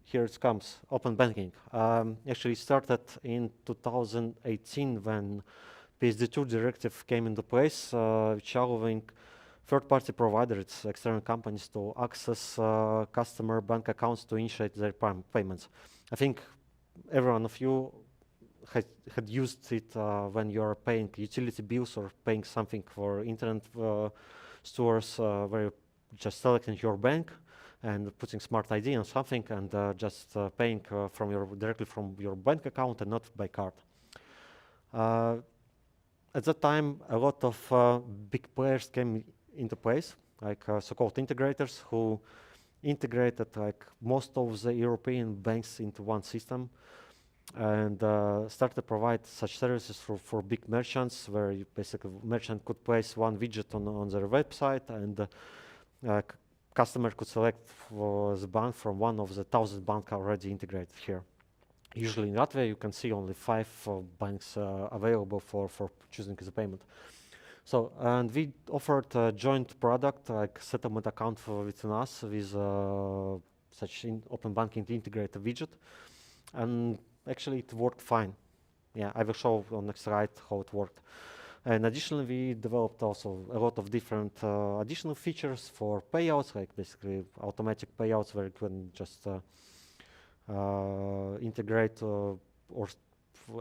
Here it comes, open banking. Actually, it started in 2018 when PSD2 directive came into place, which allowing third-party providers, external companies, to access customer bank accounts to initiate their payments. I think every one of you had used it when you're paying utility bills or paying something for internet stores, where you're just selecting your bank and putting smart ID on something, and just paying directly from your bank account and not by card. At that time, a lot of big players came into place, like so-called integrators, who integrated like most of the European banks into one system, and started to provide such services for big merchants, where basically merchant could place one widget on their website, and customer could select for the bank from one of the 1,000 banks already integrated here. Usually in Latvia, you can see only 5 banks available for choosing the payment. So, and we offered a joint product, like settlement account within us, with such open banking integrated widget, and actually it worked fine. Yeah, I will show on next slide how it worked. And additionally, we developed also a lot of different additional features for payouts, like basically automatic payouts, where you can just integrate or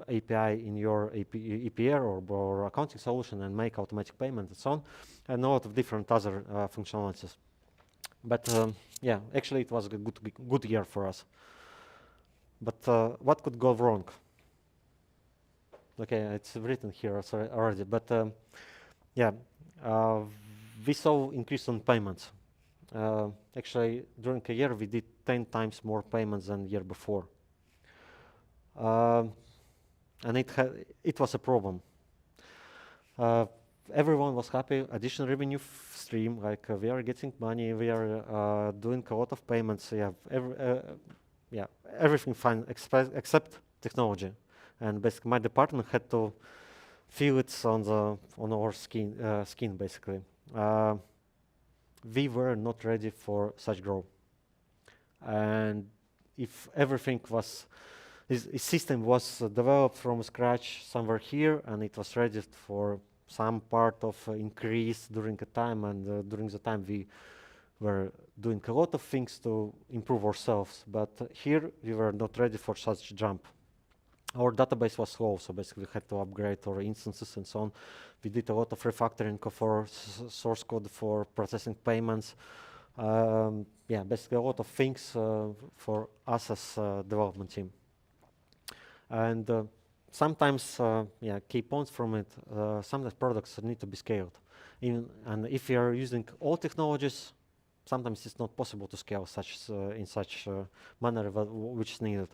API in your EPR or accounting solution and make automatic payment and so on, and a lot of different other functionalities. But yeah, actually it was a good year for us. But what could go wrong? Okay, it's written here already, but yeah, we saw increase on payments. Actually, during a year, we did 10 times more payments than the year before. And it was a problem. Everyone was happy, additional revenue stream, like we are getting money, we are doing a lot of payments, everything fine except technology. And basically my department had to feel it on our skin basically. We were not ready for such growth. And if everything was, his system was developed from scratch somewhere here, and it was ready for some part of increase during a time, and during the time we were doing a lot of things to improve ourselves, but here we were not ready for such jump. our database was slow, so basically we had to upgrade our instances and so on. We did a lot of refactoring of our source code for processing payments. Yeah, basically a lot of things for us as development team. And sometimes, yeah, key points from it, sometimes products need to be scaled. And if you are using all technologies, sometimes it's not possible to scale in such manner which is needed.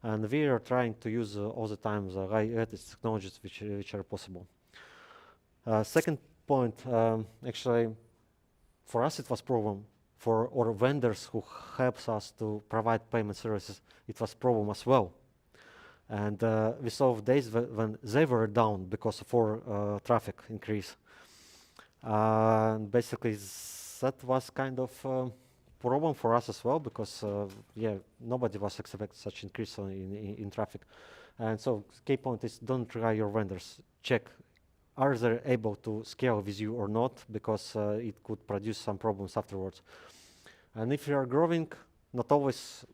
And we are trying to use all the time the latest technologies which are possible. Second point, actually, for us it was problem. For our vendors who helps us to provide payment services, it was problem as well. And we saw days when they were down because of our traffic increase. And basically that was kind of problem for us as well, because yeah, nobody was expecting such increase in traffic. And so key point is, don't try your vendors. Check, are they able to scale with you or not, because it could produce some problems afterwards. And if you are growing, not always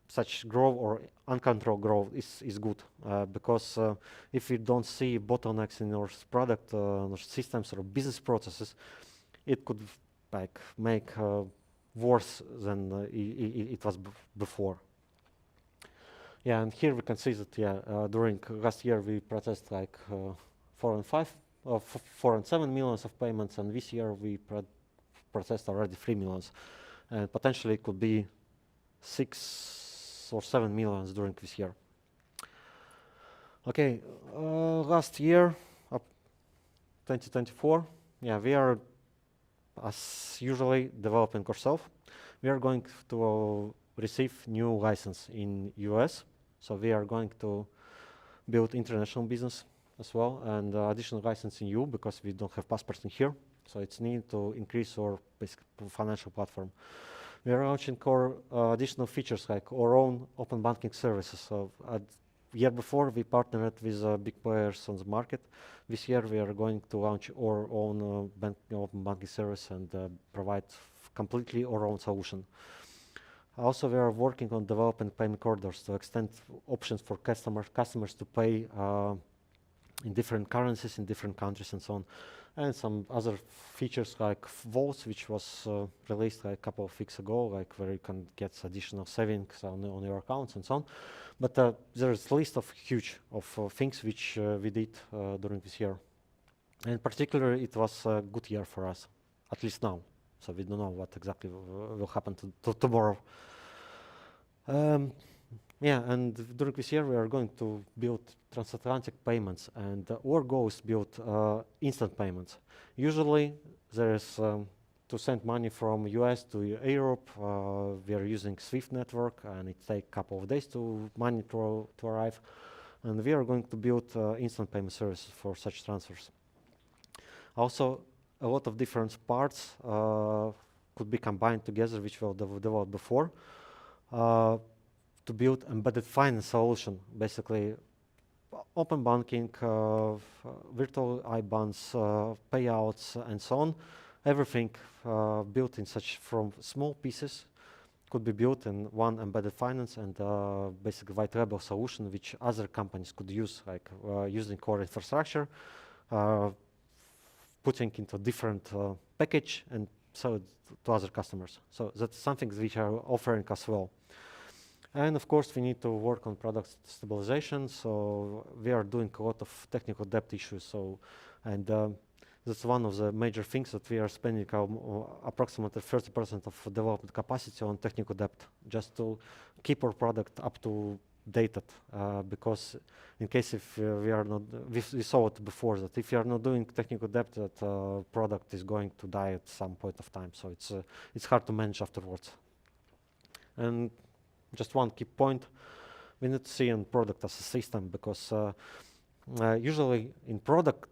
such growth or uncontrolled growth is good, because if you don't see bottlenecks in your product, or systems or business processes, it could like make worse than it was before. Yeah, and here we can see that, yeah, during last year we processed like 4 and 7 millions of payments, and this year we processed already 3 millions, and potentially it could be 6 or 7 millions during this year. Okay, last year, 2024, yeah, we are as usually developing ourselves. We are going to receive new license in US, so we are going to build international business as well, and additional license in EU, because we don't have passports in here, so it's need to increase our basic financial platform. We are launching our additional features like our own open banking services. So year before we partnered with big players on the market. This year we are going to launch our own open banking service and provide completely our own solution. Also, we are working on developing payment corridors to extend options for customers to pay in different currencies in different countries and so on. And some other features like vaults, which was released like a couple of weeks ago, like where you can get additional savings on your accounts and so on. But there is a list of huge things which we did during this year. And particularly, it was a good year for us, at least now. So we don't know what exactly will happen to tomorrow. Yeah, and during this year we are going to build transatlantic payments, and our goal is to build instant payments. Usually there is to send money from US to Europe, we are using SWIFT network, and it takes a couple of days to money to arrive. And we are going to build instant payment services for such transfers. Also, a lot of different parts could be combined together, which we developed before, to build embedded finance solution, basically open banking, virtual IBANs, payouts, and so on. Everything built in such from small pieces could be built in one embedded finance and basically white label solution, which other companies could use, like using core infrastructure, putting into different package and sell it to other customers. So that's something which are offering as well. And of course, we need to work on product stabilization. So we are doing a lot of technical debt issues. So, and that's one of the major things that we are spending approximately 30% of development capacity on technical debt, just to keep our product up to date. Because in case if we are not, we saw it before that if you are not doing technical debt, that product is going to die at some point of time. So it's hard to manage afterwards. And just one key point, we need to see on product as a system, because usually in product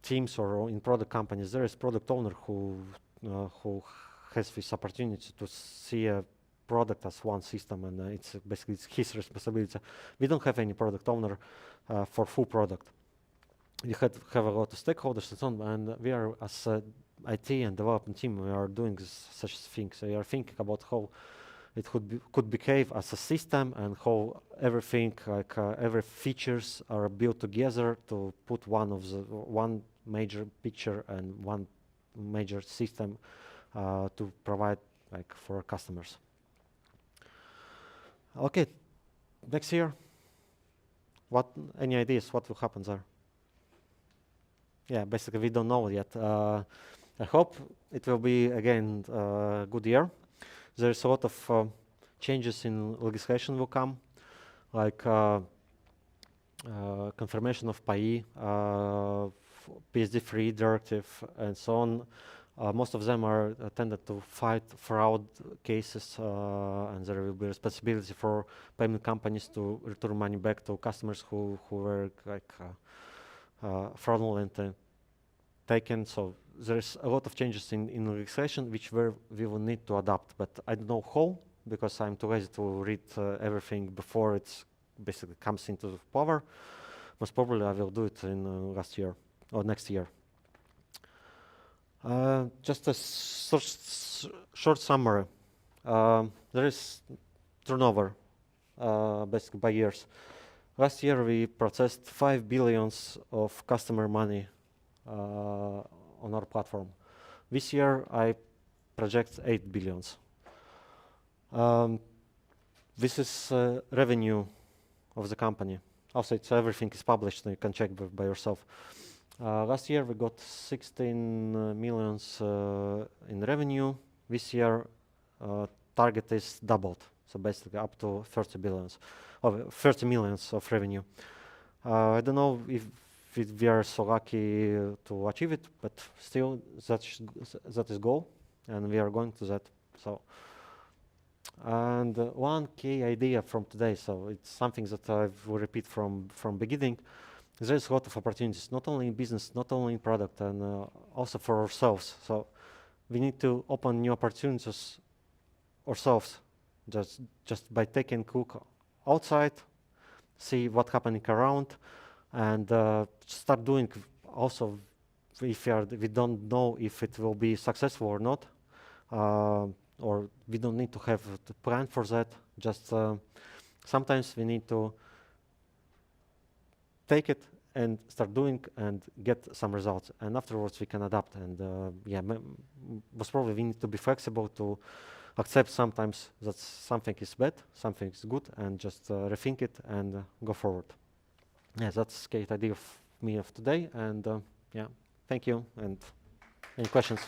teams or in product companies, there is product owner who has this opportunity to see a product as one system, and it's basically his responsibility. We don't have any product owner for full product. We have a lot of stakeholders and so on, and we are as IT and development team, we are doing such things. We are thinking about how it could behave as a system, and how everything, like every features are built together to put one major picture and one major system to provide like for customers. Okay, next year. Any ideas what will happen there? Yeah, basically we don't know yet. I hope it will be again a good year. There's a lot of changes in legislation will come, like confirmation of PAI, PSD3 directive, and so on. Most of them are tended to fight fraud cases, and there will be responsibility for payment companies to return money back to customers who were like fraudulent taken. So there's a lot of changes in legislation which we will need to adapt, but I don't know how, because I'm too lazy to read everything before it basically comes into power. Most probably I will do it in last year or next year. Just a short summary. There is turnover basically by years. Last year we processed 5 billions of customer money on our platform. This year I project 8 billions. This is revenue of the company. Also, everything is published, and you can check by yourself. Last year we got 16 millions in revenue. This year target is doubled, so basically up to 30 millions of revenue. I don't know if we are so lucky to achieve it, but still that is goal, and we are going to that. So, and one key idea from today, so it's something that I will repeat from beginning. There's a lot of opportunities, not only in business, not only in product, and also for ourselves. So we need to open new opportunities ourselves, just by taking a look outside, see what's happening around, and start doing. Also, if we don't know if it will be successful or not, or we don't need to have to plan for that. Just sometimes we need to take it and start doing and get some results, and afterwards we can adapt. And yeah, most probably we need to be flexible to accept sometimes that something is bad, something is good, and just rethink it and go forward. Yeah, that's the idea of me of today. And yeah, thank you. And any questions?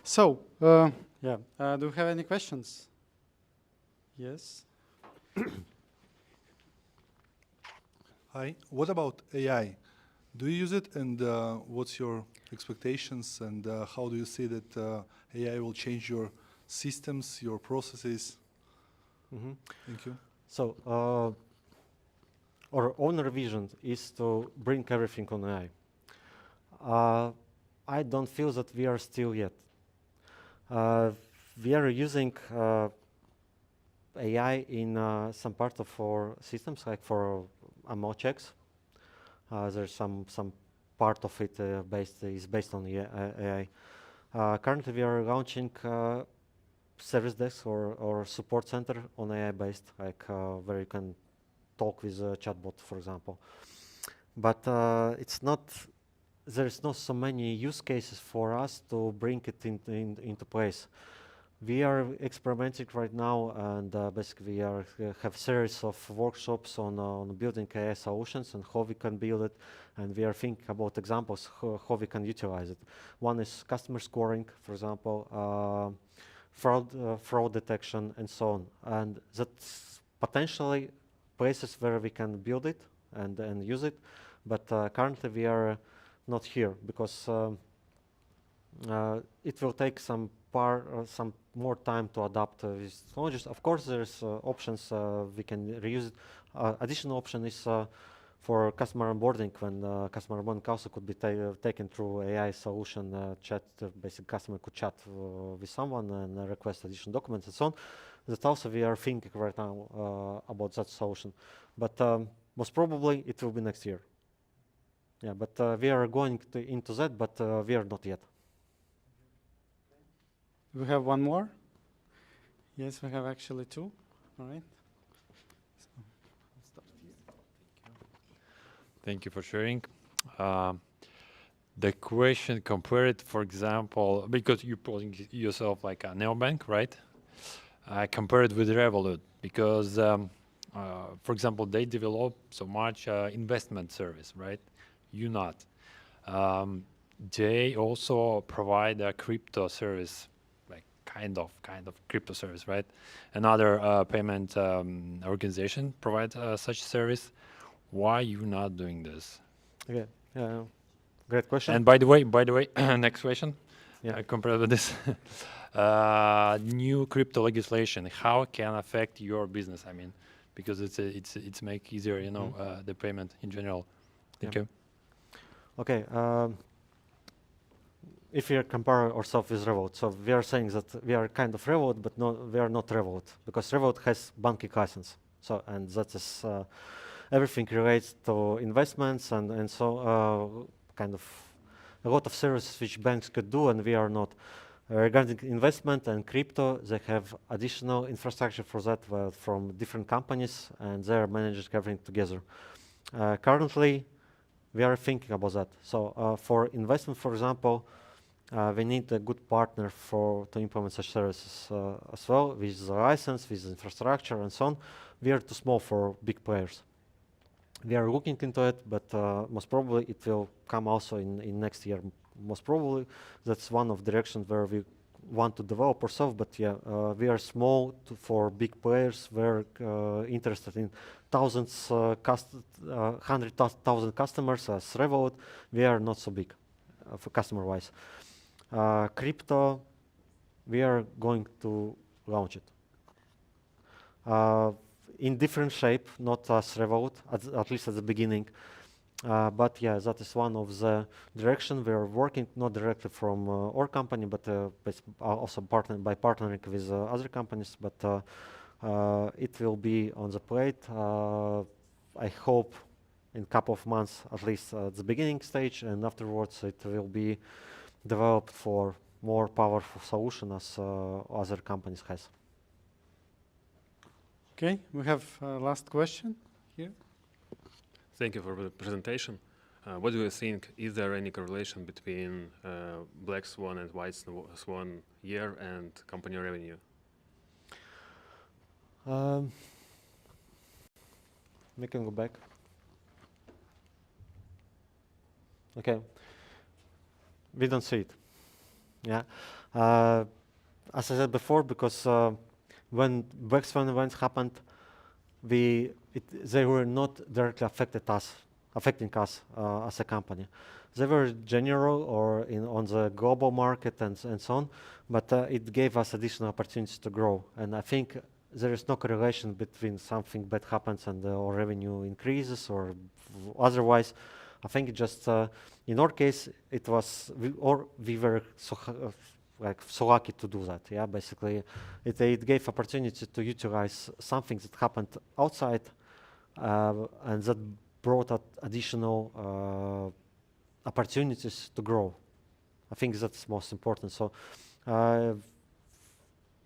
So, Yeah. do you have any questions? Yes. Hi. What about AI? Do you use it, and what's your expectations, and how do you see that AI will change your systems, your processes? Mm-hmm. Thank you. So our own vision is to bring everything on AI. I don't feel that we are still yet. We are using AI in some part of our systems, like for AML checks. There's some part of it is based on the AI. Currently, we are launching service desk or support center on AI based, like where you can talk with a chatbot, for example. But it's not. There is not so many use cases for us to bring it into place. We are experimenting right now, and basically we have series of workshops on building AI solutions and how we can build it, and we are thinking about examples how we can utilize it. One is customer scoring, for example, fraud detection, and so on. And that's potentially places where we can build it and use it, but currently we are not here because it will take some more time to adapt these technologies. Of course, there's options we can reuse it. Additional option is for customer onboarding, when customer onboarding also could be taken through AI solution chat. Basic customer could chat with someone and request additional documents and so on. That also we are thinking right now about that solution, but most probably it will be next year. Yeah, but we are going into that, but we are not yet. We have one more. Yes, we have actually two. All right. Thank you for sharing. The question compared, for example, because you're putting yourself like a neobank, right? Compare it with Revolut because, for example, they develop so much investment service, right? You not. They also provide a crypto service, like kind of crypto service, right? Another payment organization provide such service. Why you not doing this? Okay. Great question. And by the way, next question. Yeah. Compared with this, new crypto legislation, how can affect your business? I mean, because it's make easier, you know, the payment in general. Thank you. Okay. If we compare ourselves with Revolut, so we are saying that we are kind of Revolut, but no, we are not Revolut because Revolut has banking license. So and that is everything relates to investments and so kind of a lot of services which banks could do, and we are not. Regarding investment and crypto, they have additional infrastructure for that from different companies, and they are managing everything together. Currently, we are thinking about that. So for investment, for example, we need a good partner to implement such services as well, with the license, with the infrastructure, and so on. We are too small for big players. We are looking into it, but most probably it will come also in next year. Most probably that's one of the directions where we want to develop ourselves. But yeah, we are small for big players. We're interested in thousands, 100,000 customers as Revolut. We are not so big for customer-wise. Crypto, we are going to launch it. In different shape, not as Revolut, at least at the beginning. But yeah, that is one of the direction we are working, not directly from our company, but also by partnering with other companies. But it will be on the plate. I hope in a couple of months, at least at the beginning stage, and afterwards it will be developed for more powerful solution as other companies has. Okay, we have last question here. Thank you for the presentation. What do you think? Is there any correlation between Black Swan and White Swan year and company revenue? We can go back. Okay. We don't see it. Yeah. As I said before, because when Black Swan events happened, they were not directly affecting us as a company. They were general or on the global market and so on, but it gave us additional opportunities to grow. And I think there is no correlation between something bad happens and our revenue increases or otherwise. I think it just in our case it was we were so lucky to do that. Yeah, basically it gave opportunity to utilize something that happened outside and that brought additional opportunities to grow. I think that's most important. So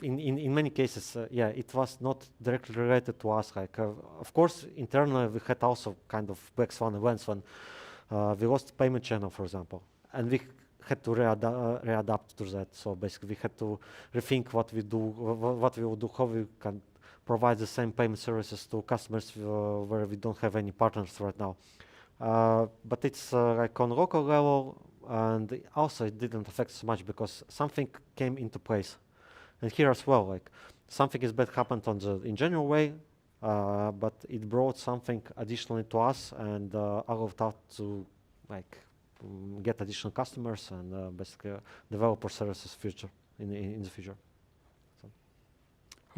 in many cases, yeah, it was not directly related to us. Like of course internally we had also kind of Black Swan events when we lost payment channel, for example, and we had to readapt to that. So basically we had to rethink what we will do, how we can provide the same payment services to customers where we don't have any partners right now. But it's like on local level, and also it didn't affect so much because something came into place. And here as well, like something is bad happened in general way, but it brought something additionally to us and allowed us to like get additional customers and basically develop our services in the future. So.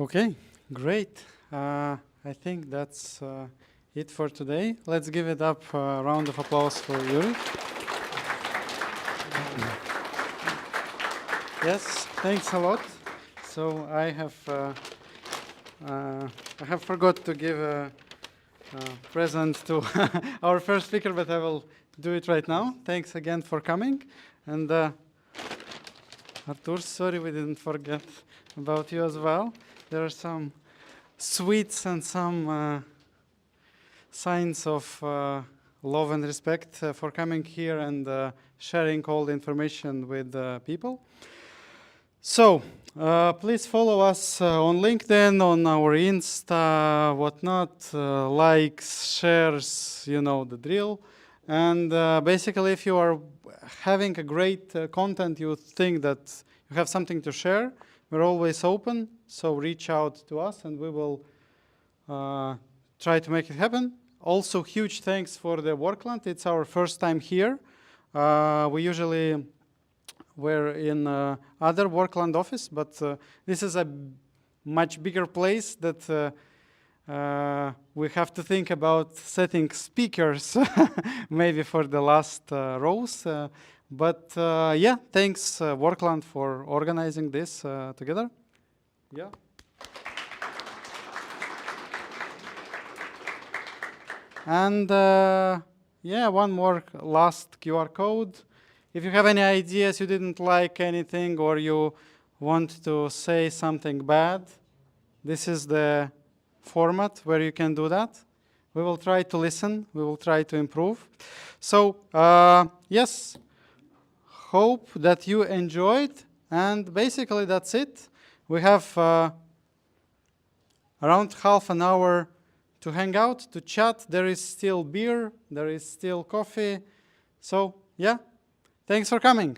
Okay, great. I think that's it for today. Let's give it up a round of applause for Yuri. Yes, thanks a lot. So I have forgot to give a present to our first speaker, but I will do it right now. Thanks again for coming. And Arturs, sorry we didn't forget about you as well. There are some sweets and some signs of love and respect for coming here and sharing all the information with people. So, please follow us on LinkedIn, on our Insta, whatnot, likes, shares, you know the drill. And basically, if you are having a great content, you think that you have something to share, we're always open. So reach out to us and we will try to make it happen. Also, huge thanks for the Workland. It's our first time here. We usually were in other Workland office, but this is a much bigger place that we have to think about setting speakers maybe for the last rows. But yeah, thanks Workland for organizing this together. Yeah. And yeah, one more last QR code. If you have any ideas, you didn't like anything, or you want to say something bad, this is the format where you can do that. We will try to listen. We will try to improve. So yes, hope that you enjoyed. And basically that's it. We have around half an hour to hang out, to chat. There is still beer. There is still coffee. So yeah, thanks for coming.